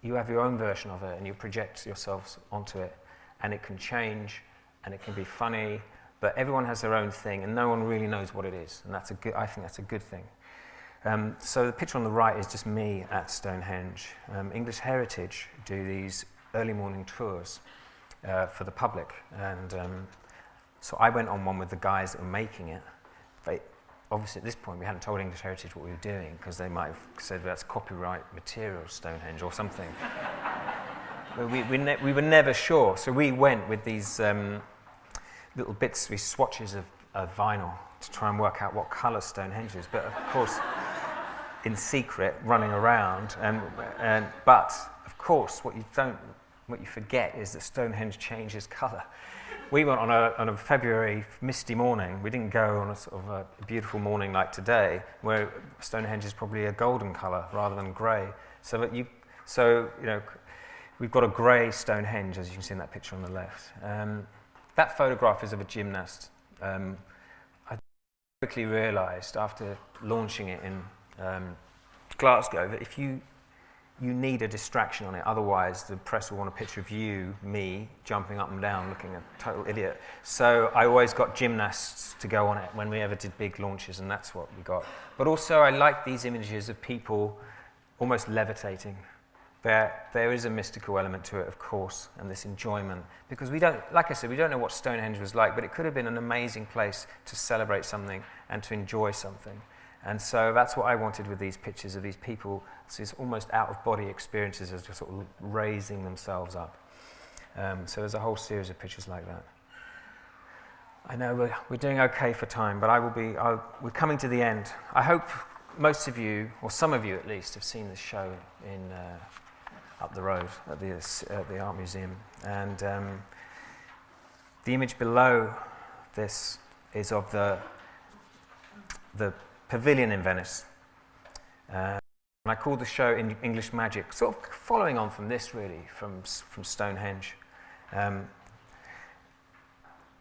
You have your own version of it, and you project yourselves onto it, and it can change, and it can be funny, but everyone has their own thing, and no one really knows what it is, and I think that's a good thing. So the picture on the right is just me at Stonehenge. English Heritage do these early morning tours for the public, and so I went on one with the guys that were making it. Obviously, at this point, we hadn't told English Heritage what we were doing, because they might have said that's copyright material, Stonehenge, or something. But we were never sure, so we went with these little bits, these swatches of vinyl, to try and work out what colour Stonehenge is. But of course, in secret, running around, but of course, what you forget is that Stonehenge changes colour. We went on a February misty morning. We didn't go on a sort of a beautiful morning like today, where Stonehenge is probably a golden colour rather than grey. So we've got a grey Stonehenge, as you can see in that picture on the left. That photograph is of a gymnast. I quickly realised after launching it in Glasgow that if you need a distraction on it, otherwise the press will want a picture of me, jumping up and down, looking a total idiot. So I always got gymnasts to go on it when we ever did big launches, and that's what we got. But also I like these images of people almost levitating. There is a mystical element to it, of course, and this enjoyment, because we don't know what Stonehenge was like, but it could have been an amazing place to celebrate something and to enjoy something. And so that's what I wanted with these pictures of these people, these almost out-of-body experiences as they're sort of raising themselves up. So there's a whole series of pictures like that. I know we're doing okay for time, but we're coming to the end. I hope most of you, or some of you at least, have seen this show in up the road at the Art Museum. And the image below this is of the pavilion in Venice. And I called the show English Magic, sort of following on from this, really, from Stonehenge. And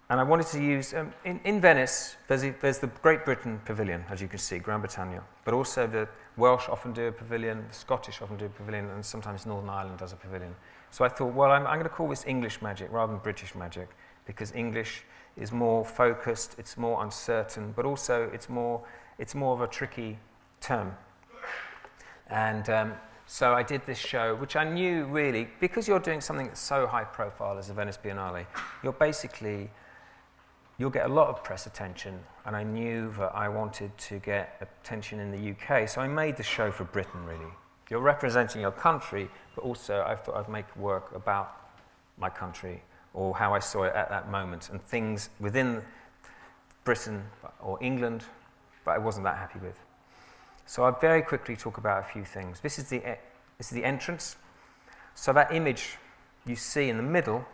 I wanted to use, in Venice, there's the Great Britain Pavilion, as you can see, Gran Britannia, but also the Welsh often do a pavilion, the Scottish often do a pavilion, and sometimes Northern Ireland does a pavilion. So I thought, well, I'm going to call this English Magic rather than British Magic, because English is more focused, it's more uncertain, but also it's more of a tricky term. And so I did this show, which I knew really, because you're doing something that's so high profile as the Venice Biennale, you'll get a lot of press attention, and I knew that I wanted to get attention in the UK, so I made the show for Britain, really. You're representing your country, but also I thought I'd make work about my country, or how I saw it at that moment, and things within Britain or England that I wasn't that happy with. So I'll very quickly talk about a few things. This is the entrance. So that image you see in the middle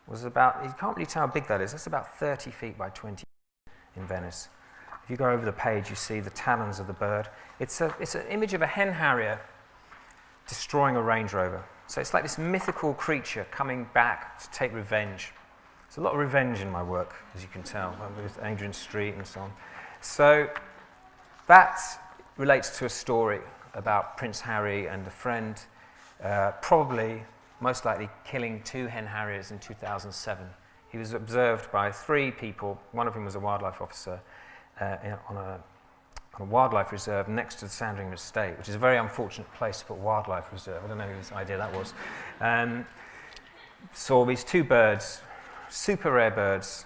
was about, you can't really tell how big that is, that's about 30 feet by 20 in Venice. If you go over the page, you see the talons of the bird. It's an image of a hen harrier destroying a Range Rover. So it's like this mythical creature coming back to take revenge. There's a lot of revenge in my work, as you can tell, with Adrian Street and so on. So that relates to a story about Prince Harry and a friend, probably, most likely, killing 2 hen harriers in 2007. He was observed by 3 people. One of them was a wildlife officer on a wildlife reserve next to the Sandringham Estate, which is a very unfortunate place to put wildlife reserve. I don't know whose idea that was. Saw these 2 birds, super rare birds,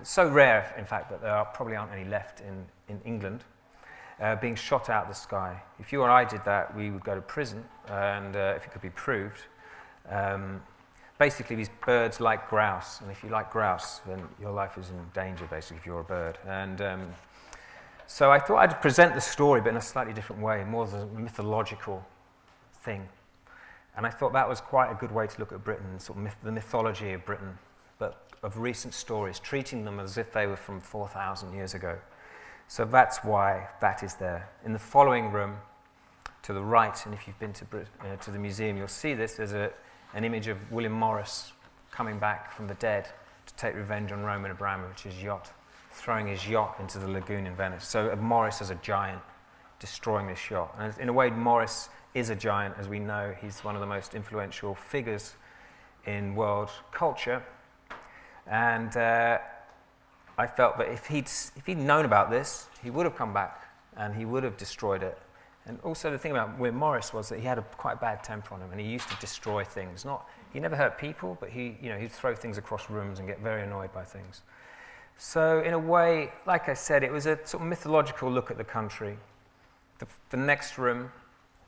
so rare, in fact, that there probably aren't any left in England, being shot out of the sky. If you or I did that, we would go to prison, and if it could be proved. Basically, these birds like grouse, and if you like grouse, then your life is in danger, basically, if you're a bird. And so I thought I'd present the story, but in a slightly different way, more as a mythological thing. And I thought that was quite a good way to look at Britain, sort of the mythology of Britain, but of recent stories, treating them as if they were from 4,000 years ago. So that's why that is there. In the following room, to the right, and if you've been to the museum, you'll see this. There's an image of William Morris coming back from the dead to take revenge on Roman Abramovich's yacht, throwing his yacht into the lagoon in Venice. So Morris as a giant destroying this yacht. And in a way, Morris is a giant, as we know. He's one of the most influential figures in world culture. And I felt that if he'd known about this, he would have come back and he would have destroyed it. And also the thing about William Morris was that he had a quite bad temper on him, and he used to destroy things. He never hurt people, but he'd throw things across rooms and get very annoyed by things. So in a way, like I said, it was a sort of mythological look at the country. The next room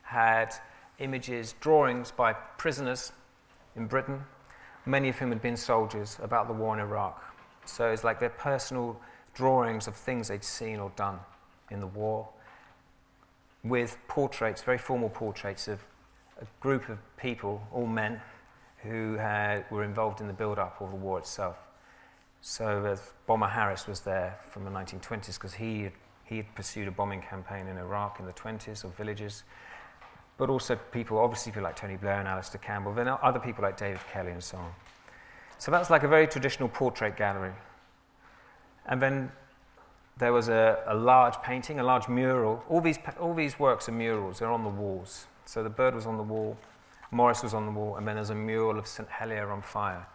had images, drawings by prisoners in Britain, many of whom had been soldiers, about the war in Iraq. So it's like their personal drawings of things they'd seen or done in the war, with portraits, very formal portraits of a group of people, all men, who were involved in the build-up of the war itself. So Bomber Harris was there from the 1920s because he had pursued a bombing campaign in Iraq in the 20s of villages, but also obviously people like Tony Blair and Alistair Campbell, then other people like David Kelly and so on. So that's like a very traditional portrait gallery. And then there was a large painting, a large mural. All these works are murals. They're on the walls. So the bird was on the wall, Morris was on the wall, and then there's a mural of St. Helier on fire,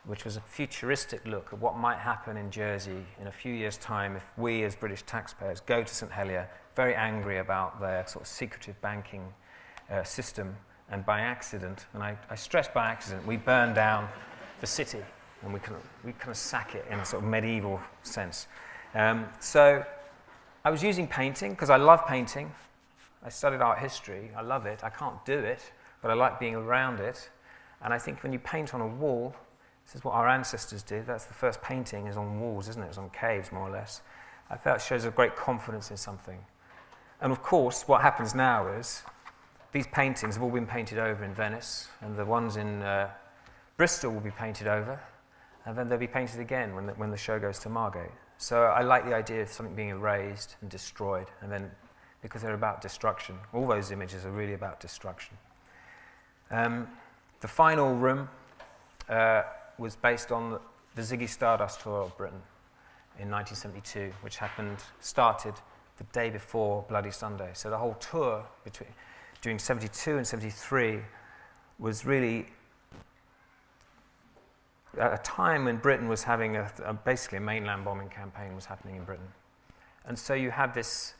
which was a futuristic look at what might happen in Jersey in a few years' time if we, as British taxpayers, go to St. Helier, very angry about their sort of secretive banking system, and by accident, and I stress by accident, we burn down the city, and we kind of sack it in a sort of medieval sense. So I was using painting because I love painting. I studied art history. I love it. I can't do it, but I like being around it. And I think when you paint on a wall, this is what our ancestors did. That's the first painting is on walls, isn't it? It's on caves, more or less. I felt it shows a great confidence in something. And of course, what happens now is these paintings have all been painted over in Venice, and the ones in Bristol will be painted over, and then they'll be painted again when the show goes to Margate. So I like the idea of something being erased and destroyed, and then because they're about destruction. All those images are really about destruction. The final room was based on the Ziggy Stardust tour of Britain in 1972, which started the day before Bloody Sunday. So the whole tour during 72 and 73 was really at a time when Britain was having basically a mainland bombing campaign was happening in Britain. And so you had this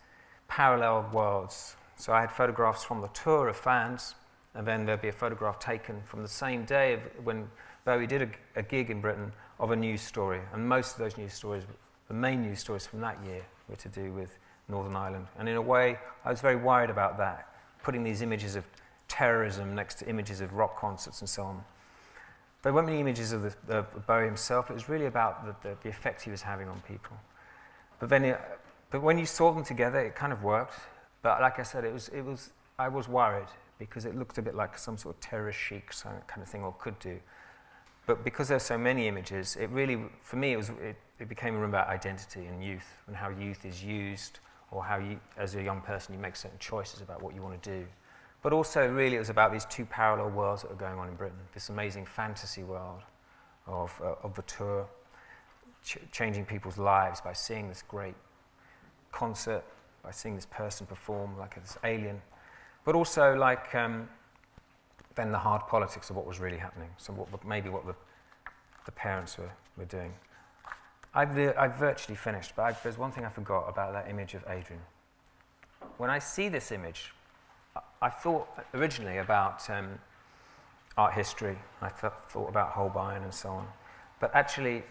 parallel worlds. So I had photographs from the tour of fans, and then there'd be a photograph taken from the same day of when Bowie did a gig in Britain of a news story. And most of those news stories, the main news stories from that year, were to do with Northern Ireland. And in a way, I was very worried about that, putting these images of terrorism next to images of rock concerts and so on. there weren't many images of Bowie himself. It was really about the effect he was having on people. But when you saw them together, it kind of worked. But like I said, I was worried because it looked a bit like some sort of terrorist chic kind of thing, or could do. But because there's so many images, it really, for me, it became a room about identity and youth, and how youth is used, or how you, as a young person, you make certain choices about what you want to do. But also, really, it was about these two parallel worlds that were going on in Britain. This amazing fantasy world of the tour, changing people's lives by seeing this great concert, by seeing this person perform like this alien. But also, like, then the hard politics of what was really happening. So maybe what the parents were doing. I've virtually finished, but there's one thing I forgot about that image of Adrian. When I see this image, I thought originally about art history. I thought about Holbein and so on. But actually,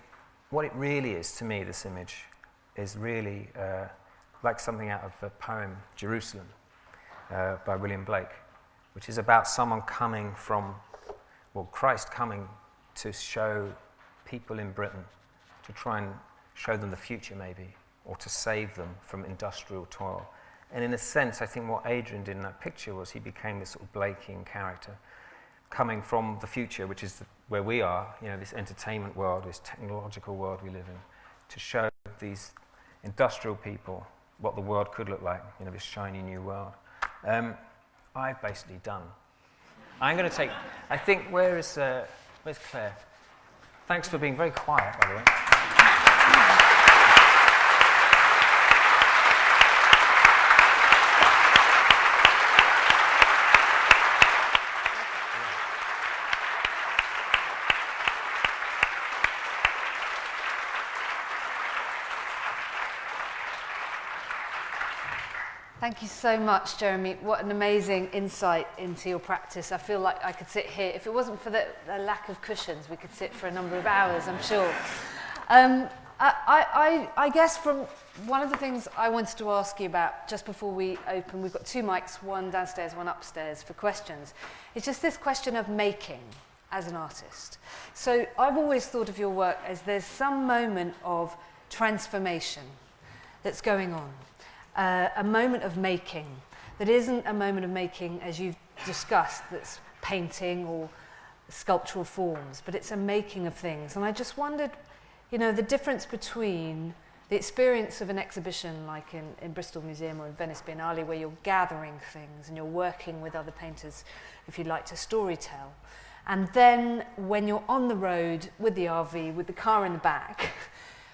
what it really is to me, this image, is really like something out of the poem Jerusalem by William Blake, which is about someone coming from, well, Christ coming to show people in Britain, to try and show them the future maybe, or to save them from industrial toil. And in a sense, I think what Adrian did in that picture was he became this sort of Blakean character, coming from the future, which is where we are, you know, this entertainment world, this technological world we live in, to show these industrial people what the world could look like, you know, this shiny new world. I've basically done. I'm going to take, I think, where's Claire? Thanks for being very quiet, by the way. Thank you so much, Jeremy. What an amazing insight into your practice. I feel like I could sit here. If it wasn't for the lack of cushions, we could sit for a number of hours, I'm sure. I guess from one of the things I wanted to ask you about just before we open, we've got two mics, one downstairs, one upstairs for questions. It's just this question of making as an artist. So I've always thought of your work as there's some moment of transformation that's going on. A moment of making that isn't a moment of making, as you've discussed, that's painting or sculptural forms, but it's a making of things. And I just wondered, you know, the difference between the experience of an exhibition like in Bristol Museum or in Venice Biennale, where you're gathering things and you're working with other painters, if you'd like to storytell, and then when you're on the road with the RV, with the car in the back,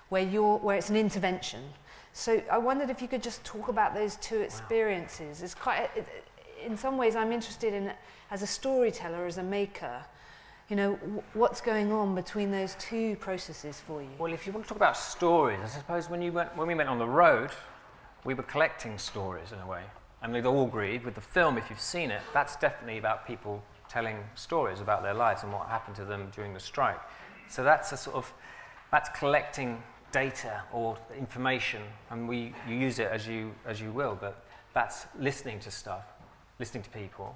where it's an intervention. So I wondered if you could just talk about those two experiences. It's quite, in some ways, I'm interested in, as a storyteller, as a maker, you know, what's going on between those two processes for you? Well, if you want to talk about stories, I suppose when we went on the road, we were collecting stories in a way. And with Orgreave, with the film, if you've seen it, that's definitely about people telling stories about their lives and what happened to them during the strike. So that's that's collecting data or information, and you use it as you will, but that's listening to stuff, listening to people.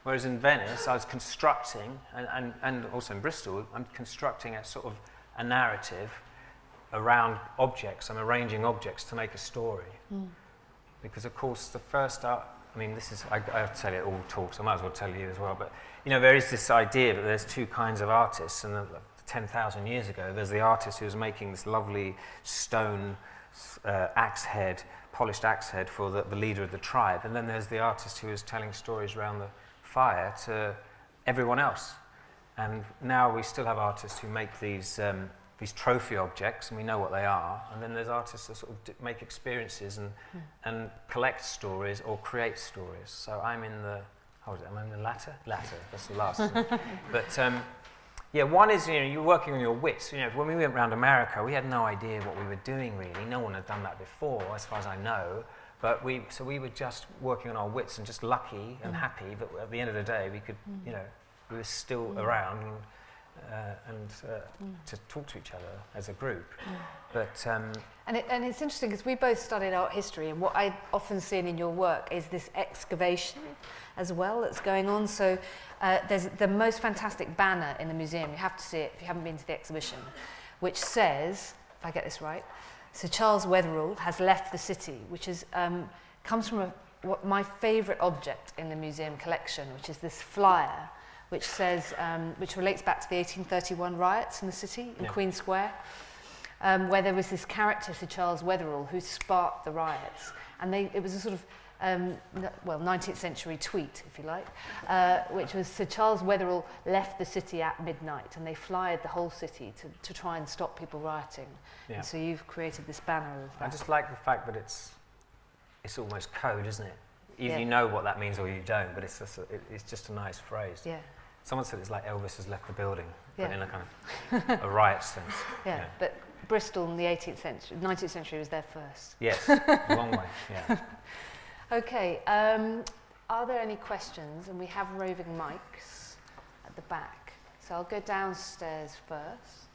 Whereas in Venice, I was constructing, and also in Bristol, I'm constructing a narrative around objects. I'm arranging objects to make a story. Because of course the first art, I mean, I have to tell you all talks, I might as well tell you as well, but you know, there is this idea that there's two kinds of artists, and 10,000 years ago, there's the artist who was making this lovely stone polished axe head for the leader of the tribe, and then there's the artist who was telling stories around the fire to everyone else. And now we still have artists who make these trophy objects, and we know what they are, and then there's artists that sort of make experiences and collect stories or create stories. So I'm in the, am I in the latter? Latter, that's the last one. But yeah, one is, you know, you're working on your wits. You know, when we went around America, we had no idea what we were doing really. No one had done that before, as far as I know. But we were just working on our wits and just lucky and happy that at the end of the day we could, you know, we were still around to talk to each other as a group. But And it's interesting because we both studied art history, and what I've often seen in your work is this excavation as well that's going on. So there's the most fantastic banner in the museum. You have to see it if you haven't been to the exhibition, which says, if I get this right, Sir Charles Wetherell has left the city, which is comes from my favourite object in the museum collection, which is this flyer, which says, which relates back to the 1831 riots in the city, in Queen Square, where there was this character, Sir Charles Wetherell, who sparked the riots. And it was a sort of, 19th century tweet, if you like, which was Sir Charles Wetherell left the city at midnight, and they flyered the whole city to try and stop people rioting. Yeah. And so you've created this banner of that. I just like the fact that it's almost code, isn't it? Either Yeah. you know what that means or you don't, but it's just a nice phrase. Yeah. Someone said it's like Elvis has left the building, but Yeah. in a kind of a riot sense. Yeah, but Bristol in the 19th century was there first. Yes, a long way, yeah. Okay, are there any questions? And we have roving mics at the back. So I'll go downstairs first.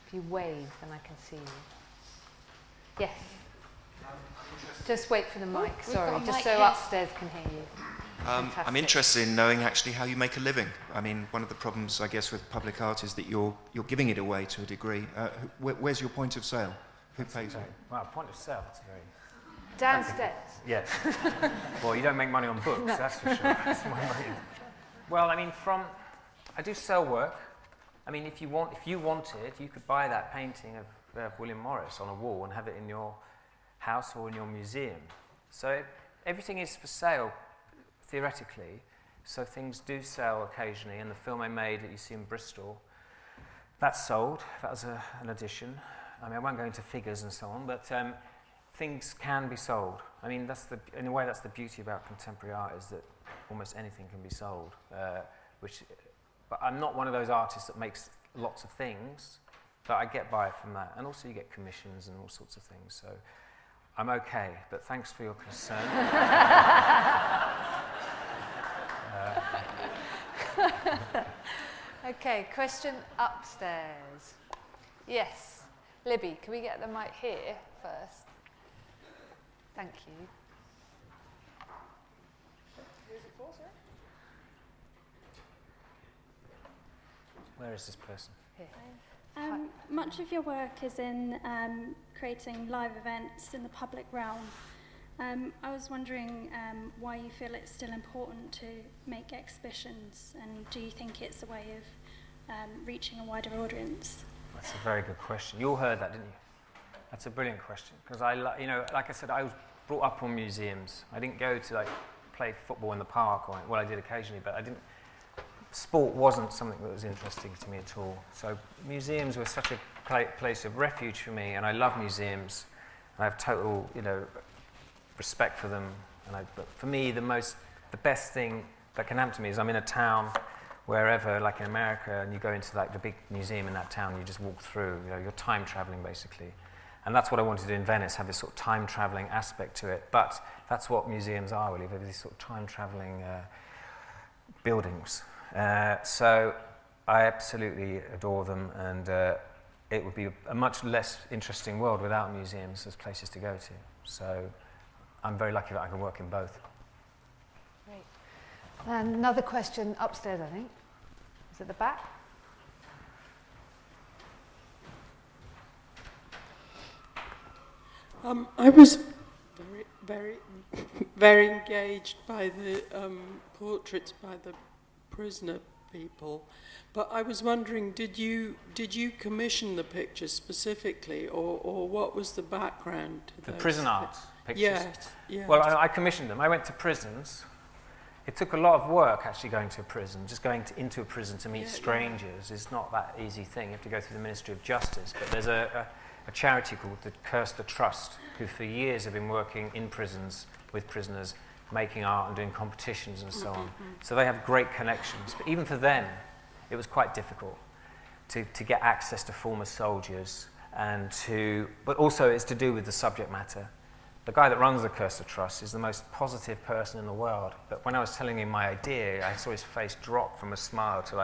If you wave, then I can see you. Yes. Just wait for the mic, we've sorry, got a just mic so here. upstairs can hear you. I'm Fantastic. interested in knowing actually how you make a living. I mean, one of the problems, I guess, with public art is that you're giving it away to a degree. Where's your point of sale? Who pays you? Wow, point of sale, that's very... Downstairs. Yes. Well, you don't make money on books, that's for sure. That's my money. Well, I mean, I do sell work. I mean, if you wanted, you could buy that painting of William Morris on a wall and have it in your house or in your museum. So everything is for sale, theoretically. So things do sell occasionally. And the film I made that you see in Bristol, that's sold. That was an edition. I mean, I won't go into figures and so on, but things can be sold. I mean, in a way, that's the beauty about contemporary art, is that almost anything can be sold. But I'm not one of those artists that makes lots of things, but I get by from that. And also you get commissions and all sorts of things. So I'm okay, but thanks for your concern. Okay, question upstairs. Yes. Libby, can we get the mic here first? Thank you. Where is this person? Here. Much of your work is in creating live events in the public realm. I was wondering why you feel it's still important to make exhibitions, and do you think it's a way of reaching a wider audience? That's a very good question. You all heard that, didn't you? That's a brilliant question, because like I said, I was brought up on museums. I didn't go to play football in the park, I did occasionally, but sport wasn't something that was interesting to me at all. So museums were such a place of refuge for me, and I love museums. I have total, respect for them. But for me, the best thing that can happen to me is I'm in a town, wherever, like in America, and you go into the big museum in that town, and you just walk through. You're time traveling basically, and that's what I wanted to do in Venice, have this sort of time traveling aspect to it. But that's what museums are really. They're these sort of time traveling buildings. So I absolutely adore them, and it would be a much less interesting world without museums as places to go to. So I'm very lucky that I can work in both. Great. Another question upstairs, I think. Is it the back? I was very engaged by the portraits by the prisoner people, but I was wondering, did you commission the pictures specifically, or what was the background to The those prison art pictures? Yes. Well, I commissioned them. I went to prisons. It took a lot of work actually going to a prison. Just going into a prison to meet strangers is not that easy thing. You have to go through the Ministry of Justice. But there's a charity called the Kirster Trust, who for years have been working in prisons with prisoners, making art and doing competitions and so on. So they have great connections. But even for them, it was quite difficult to get access to former soldiers, but also it's to do with the subject matter. The guy that runs the Kirster Trust is the most positive person in the world. But when I was telling him my idea, I saw his face drop from a smile to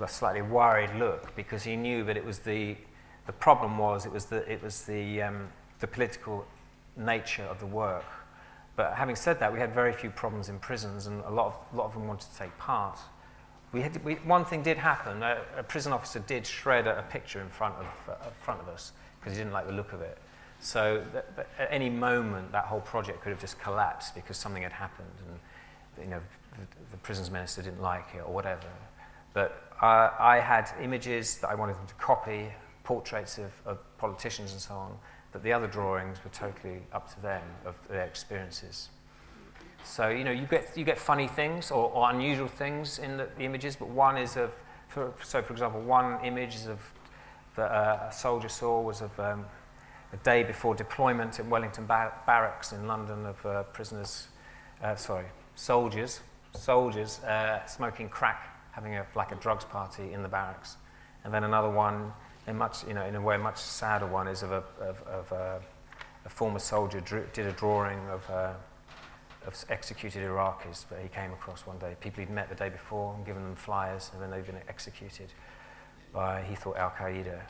a slightly worried look, because he knew that it was the problem was it was the political nature of the work. But having said that, we had very few problems in prisons, and a lot of them wanted to take part. One thing did happen. A prison officer did shred a picture in front of us because he didn't like the look of it. So at any moment, that whole project could have just collapsed because something had happened, and the prisons minister didn't like it or whatever. But I had images that I wanted them to copy, portraits of politicians and so on. But the other drawings were totally up to them, of their experiences. So you get funny things or unusual things in the images, but one is for example, one image is that a soldier saw was of a day before deployment in Wellington barracks in London of soldiers smoking crack, having a drugs party in the barracks, and then another one, in a way much sadder one, is of a former soldier did a drawing of executed Iraqis that he came across one day. People he'd met the day before and given them flyers, and then they'd been executed by, he thought, Al Qaeda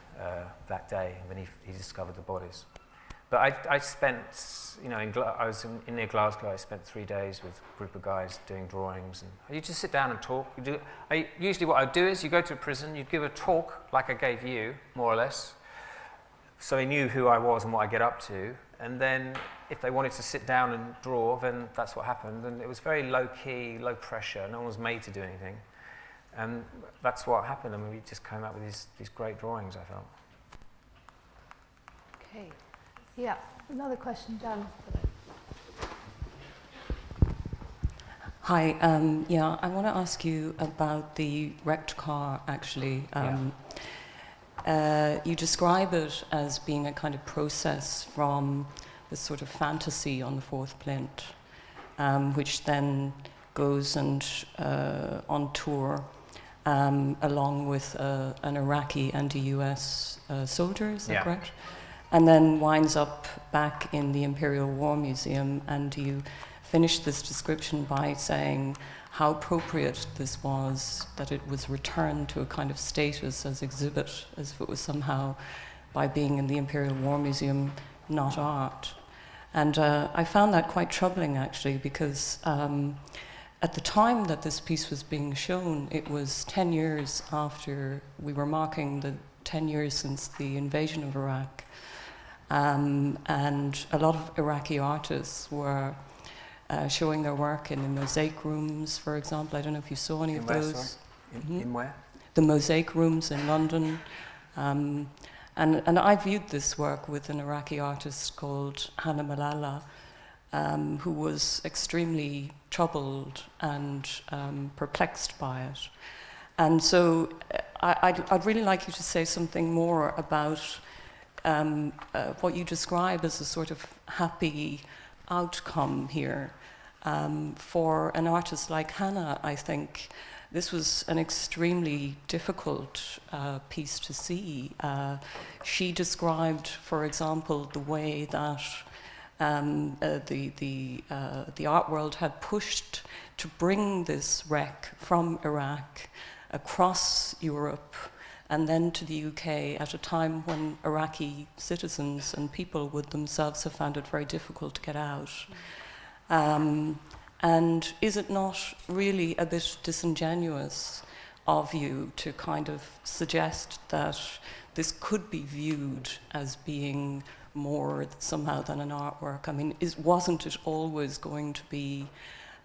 that day, and then he discovered the bodies. But I spent, I was near Glasgow. I spent 3 days with a group of guys doing drawings, and you just sit down and talk. Usually what I'd do is you go to a prison, you'd give a talk like I gave you, more or less, so they knew who I was and what I get up to, and then if they wanted to sit down and draw, then that's what happened. And it was very low-key, low pressure. No one was made to do anything. And that's what happened. I mean, we just came up with these great drawings, I felt. Okay. Yeah, another question, Dan. Hi, I want to ask you about the wrecked car, actually. You describe it as being a kind of process from this sort of fantasy on the fourth plinth, which then goes and on tour along with an Iraqi and a US soldier, is that correct? And then winds up back in the Imperial War Museum, and you finish this description by saying how appropriate this was, that it was returned to a kind of status as exhibit, as if it was somehow, by being in the Imperial War Museum, not art. And I found that quite troubling, actually, because at the time that this piece was being shown, it was 10 years after we were marking the 10 years since the invasion of Iraq. And a lot of Iraqi artists were showing their work in the mosaic rooms, for example. I don't know if you saw any of those. In where? The mosaic rooms in London. And I viewed this work with an Iraqi artist called Hannah Malala, who was extremely troubled and perplexed by it. And so I'd really like you to say something more about what you describe as a sort of happy outcome here. For an artist like Hannah, I think this was an extremely difficult piece to see. She described, for example, the way that the art world had pushed to bring this wreck from Iraq across Europe and then to the UK at a time when Iraqi citizens and people would themselves have found it very difficult to get out. And is it not really a bit disingenuous of you to kind of suggest that this could be viewed as being more somehow than an artwork? I mean, wasn't it always going to be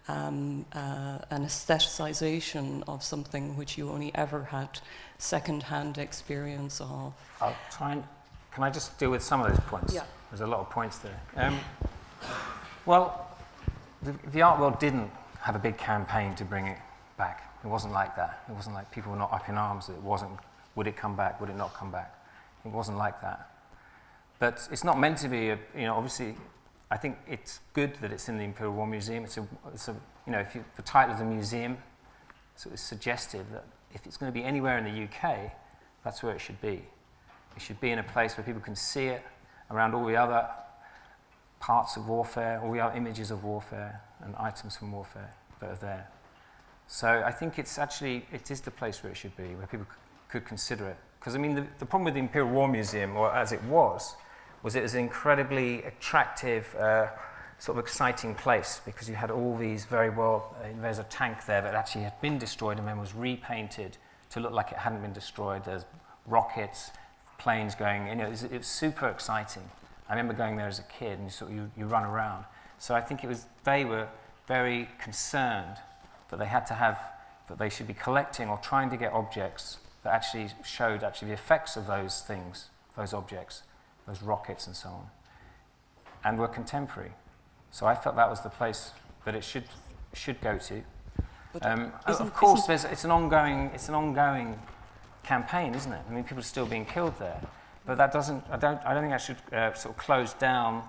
an aestheticization of something which you only ever had second-hand experience of? I'll try and... Can I just deal with some of those points? Yeah. There's a lot of points there. Well, the art world didn't have a big campaign to bring it back. It wasn't like that. It wasn't like people were not up in arms. It wasn't, would it come back, would it not come back? It wasn't like that. But it's not meant to be, obviously, I think it's good that it's in the Imperial War Museum. It's a the title of the museum sort of suggestive that if it's going to be anywhere in the UK, that's where it should be. It should be in a place where people can see it around all the other parts of warfare, all the other images of warfare and items from warfare that are there. So I think it is the place where it should be, where people could consider it. Because I mean, the problem with the Imperial War Museum, or as it was it was an incredibly attractive, sort of exciting place, because you had all these there's a tank there that actually had been destroyed and then was repainted to look like it hadn't been destroyed. There's rockets, planes going, it was super exciting. I remember going there as a kid, and you run around. So I think they were very concerned that they should be collecting or trying to get objects that actually showed the effects of those things, those objects, those rockets and so on, and were contemporary. So I felt that was the place that it should go to. Of course, it's an ongoing campaign, isn't it? I mean, people are still being killed there, but I don't think that should sort of close down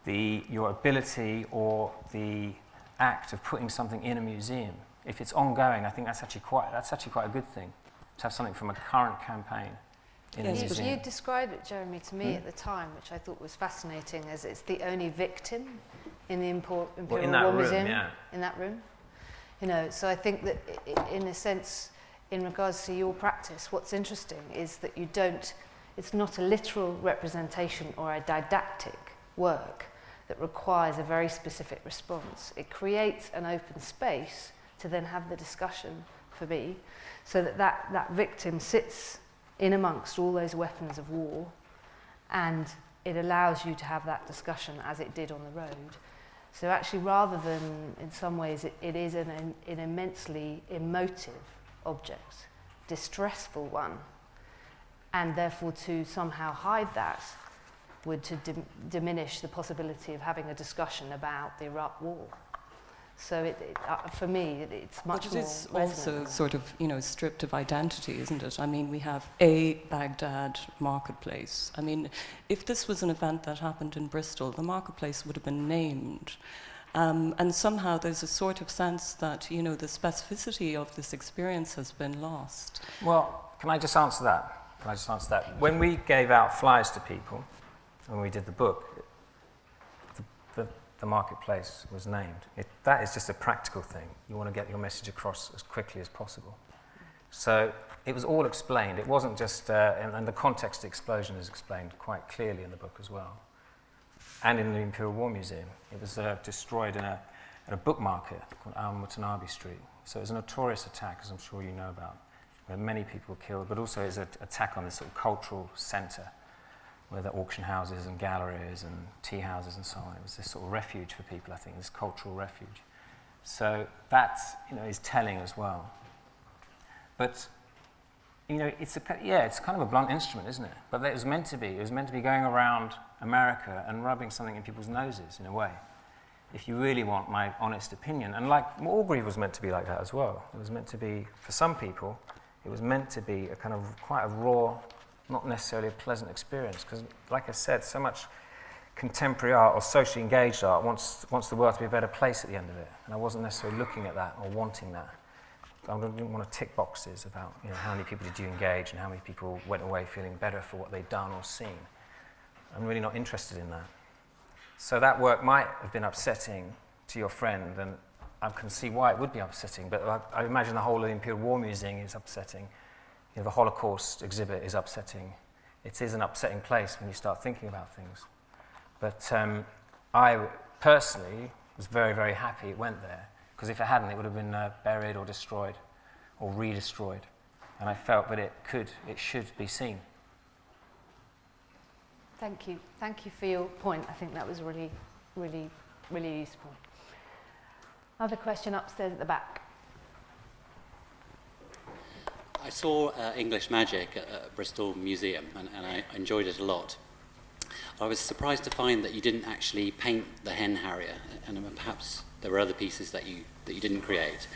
your ability or the act of putting something in a museum. If it's ongoing, I think that's actually quite a good thing, to have something from a current campaign in a museum. You described it, Jeremy, to me at the time, which I thought was fascinating, as it's the only victim in the Imperial War Museum. Yeah. In that room. So I think that in a sense, in regards to your practice, what's interesting is that it's not a literal representation or a didactic work that requires a very specific response. It creates an open space to then have the discussion, for me, so that victim sits in amongst all those weapons of war, and it allows you to have that discussion as it did on the road. So actually, rather than, in some ways, it is an immensely emotive object, distressful one, and therefore to somehow hide that would to diminish the possibility of having a discussion about the Iraq War. So for me, it's much more resonant. But it is also sort of, stripped of identity, isn't it? I mean, we have a Baghdad marketplace. I mean, if this was an event that happened in Bristol, the marketplace would have been named. And somehow there's a sort of sense that, the specificity of this experience has been lost. Well, can I just answer that? When we gave out flyers to people, when we did the book, the marketplace was named. That is just a practical thing. You want to get your message across as quickly as possible. So it was all explained. It wasn't just, and the context of the explosion is explained quite clearly in the book as well. And in the Imperial War Museum. It was destroyed at a book market called Adrian Street. So it was a notorious attack, as I'm sure you know about, where many people were killed, but also it was an attack on this sort of cultural centre, where the auction houses and galleries and tea houses and so on. It was this sort of refuge for people, I think, this cultural refuge. So that, is telling as well. But, it's kind of a blunt instrument, isn't it? But it was meant to be. It was meant to be going around America and rubbing something in people's noses, in a way, if you really want my honest opinion. And Orgreave was meant to be like that as well. It was meant to be, for some people, it was meant to be a kind of quite a raw, not necessarily a pleasant experience, because, like I said, so much contemporary art or socially engaged art wants the world to be a better place at the end of it, and I wasn't necessarily looking at that or wanting that. I didn't want to tick boxes about how many people did you engage and how many people went away feeling better for what they'd done or seen. I'm really not interested in that. So that work might have been upsetting to your friend, and I can see why it would be upsetting, but I imagine the whole of the Imperial War Museum is upsetting. The Holocaust exhibit is upsetting. It is an upsetting place when you start thinking about things. But I personally was very, very happy it went there, because if it hadn't, it would have been buried or destroyed or re-destroyed. And I felt that it should be seen. Thank you. Thank you for your point. I think that was really, really, really useful. Other question upstairs at the back. I saw English Magic at Bristol Museum, and I enjoyed it a lot. I was surprised to find that you didn't actually paint the hen harrier, and perhaps there were other pieces that you didn't create.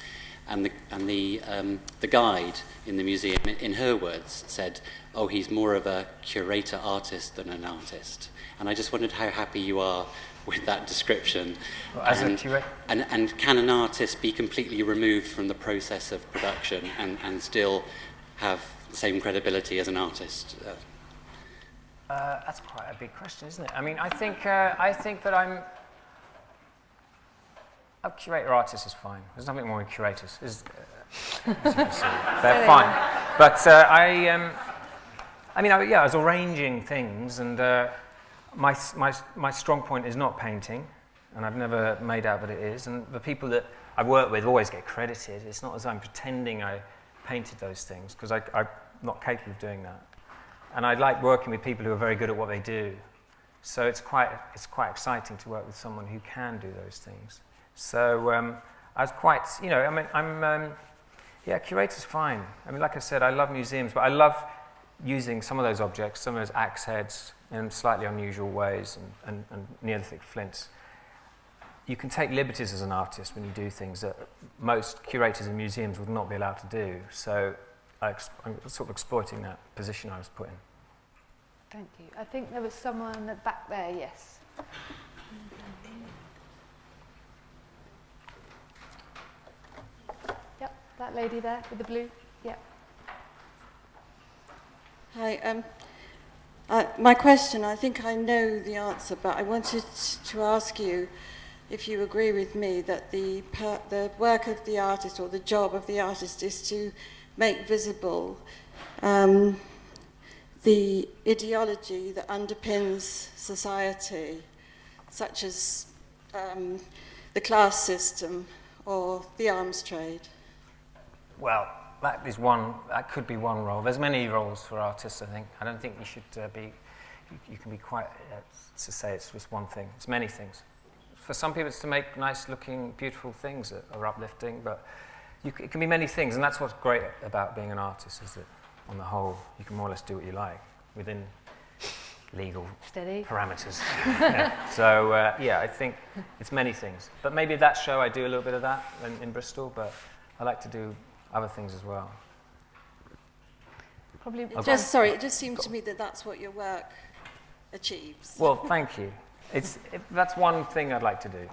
And the guide in the museum, in her words, said, "Oh, he's more of a curator artist than an artist." And I just wondered how happy you are with that description. Well, as a curator? And can an artist be completely removed from the process of production and still have the same credibility as an artist? That's quite a big question, isn't it? I mean, I think that A curator artist is fine. There's nothing wrong with curators. As you can see, they're fine. But I was arranging things, and my strong point is not painting, and I've never made out that it is. And the people that I work with always get credited. It's not as I'm pretending I painted those things, because I'm not capable of doing that. And I like working with people who are very good at what they do. So it's quite exciting to work with someone who can do those things. So I was quite, curator's fine. I mean, like I said, I love museums, but I love using some of those objects, some of those axe heads in slightly unusual ways, and Neolithic flints. You can take liberties as an artist when you do things that most curators in museums would not be allowed to do. So I'm sort of exploiting that position I was put in. Thank you. I think there was someone at back there, yes. Yep, that lady there with the blue. Yep. Hi. My question, I think I know the answer, but I wanted to ask you if you agree with me that the work of the artist, or the job of the artist, is to make visible the ideology that underpins society, such as the class system or the arms trade. Well, that could be one role. There's many roles for artists, I think. I don't think you should you can be quite, to say it's just one thing. It's many things. For some people, it's to make nice-looking, beautiful things that are uplifting, but it can be many things, and that's what's great about being an artist, is that, on the whole, you can more or less do what you like within legal parameters. Yeah. So, I think it's many things. But maybe that show, I do a little bit of that in Bristol, but I like to do other things as well. Probably. It just seems to me that that's what your work achieves. Well, thank you. That's one thing I'd like to do,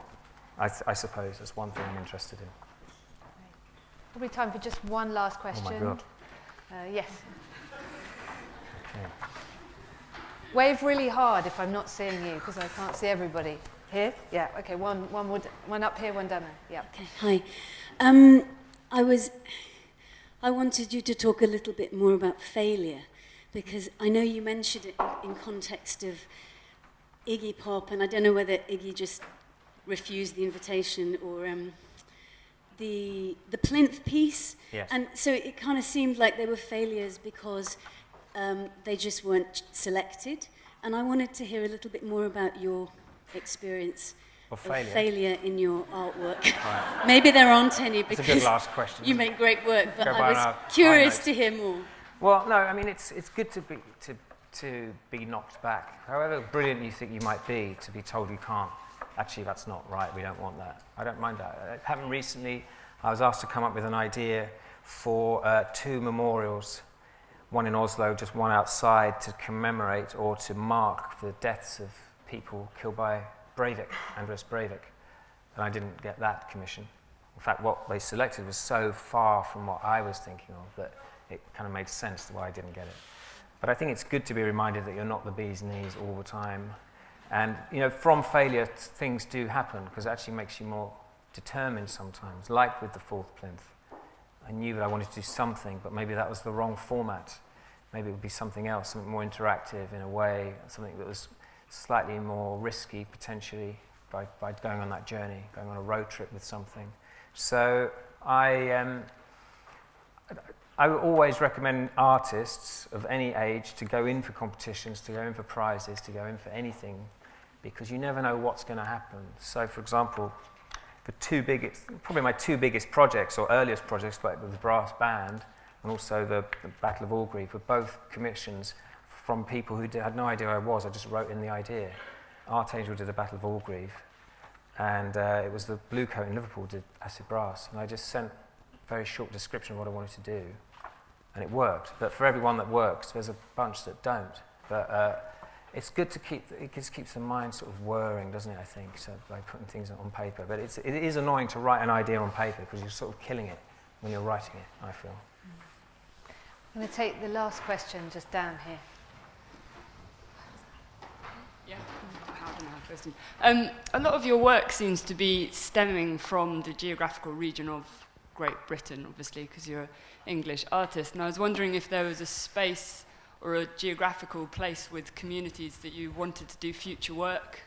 I suppose. That's one thing I'm interested in. Probably time for just one last question. Oh my God. Yes. Okay. Wave really hard if I'm not seeing you, because I can't see everybody. Here? Yeah, okay, one up here, one down there. Yeah. Okay, hi. I wanted you to talk a little bit more about failure, because I know you mentioned it in context of Iggy Pop, and I don't know whether Iggy just refused the invitation or the plinth piece. Yes. And so it kind of seemed like they were failures because they just weren't selected. And I wanted to hear a little bit more about your experience of failure in your artwork. Right. Maybe there aren't any, because that's a good last question. You make great work, but I was curious to hear more. Well, no, I mean, it's good to be knocked back. However brilliant you think you might be, to be told you can't. Actually, that's not right. We don't want that. I don't mind that. It happened recently. I was asked to come up with an idea for 2 memorials, one in Oslo, just one outside, to commemorate or to mark the deaths of people killed by Breivik, Anders Breivik. And I didn't get that commission. In fact, what they selected was so far from what I was thinking of that it kind of made sense to why I didn't get it. But I think it's good to be reminded that you're not the bee's knees all the time. And, from failure, things do happen, because it actually makes you more determined sometimes, like with the 4th plinth. I knew that I wanted to do something, but maybe that was the wrong format. Maybe it would be something else, something more interactive in a way, something that was slightly more risky, potentially, by going on that journey, going on a road trip with something. So I would always recommend artists of any age to go in for competitions, to go in for prizes, to go in for anything, because you never know what's going to happen. So, for example, probably my 2 biggest projects, or earliest projects, like the brass band and also the Battle of Orgreave, were both commissions from people who had no idea who I was. I just wrote in the idea. Art Angel did the Battle of Orgreave, and it was the Blue Coat in Liverpool did Acid Brass, and I just sent a very short description of what I wanted to do, and it worked. But for everyone that works, there's a bunch that don't. But it's good to it just keeps the mind sort of whirring, doesn't it, I think, so by putting things on paper. But it is annoying to write an idea on paper, because you're sort of killing it when you're writing it, I feel. I'm going to take the last question just down here. Yeah. question. A lot of your work seems to be stemming from the geographical region of Great Britain, obviously, because you're an English artist. And I was wondering if there was a space or a geographical place with communities that you wanted to do future work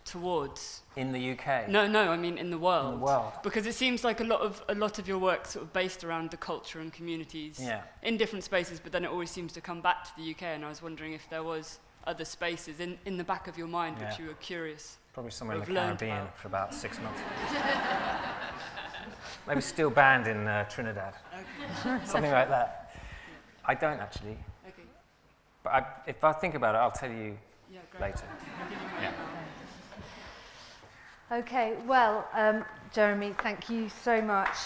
towards. In the UK? No, I mean in the world. In the world. Because it seems like a lot of your work sort of based around the culture and communities in different spaces, but then it always seems to come back to the UK, and I was wondering if there was other spaces in the back of your mind which you were curious. Probably somewhere in the Caribbean for about 6 months. Maybe Steel Band in Trinidad. Okay. Something like that. I don't actually. Okay. But if I think about it, I'll tell you later. Yeah. Okay, well, Jeremy, thank you so much.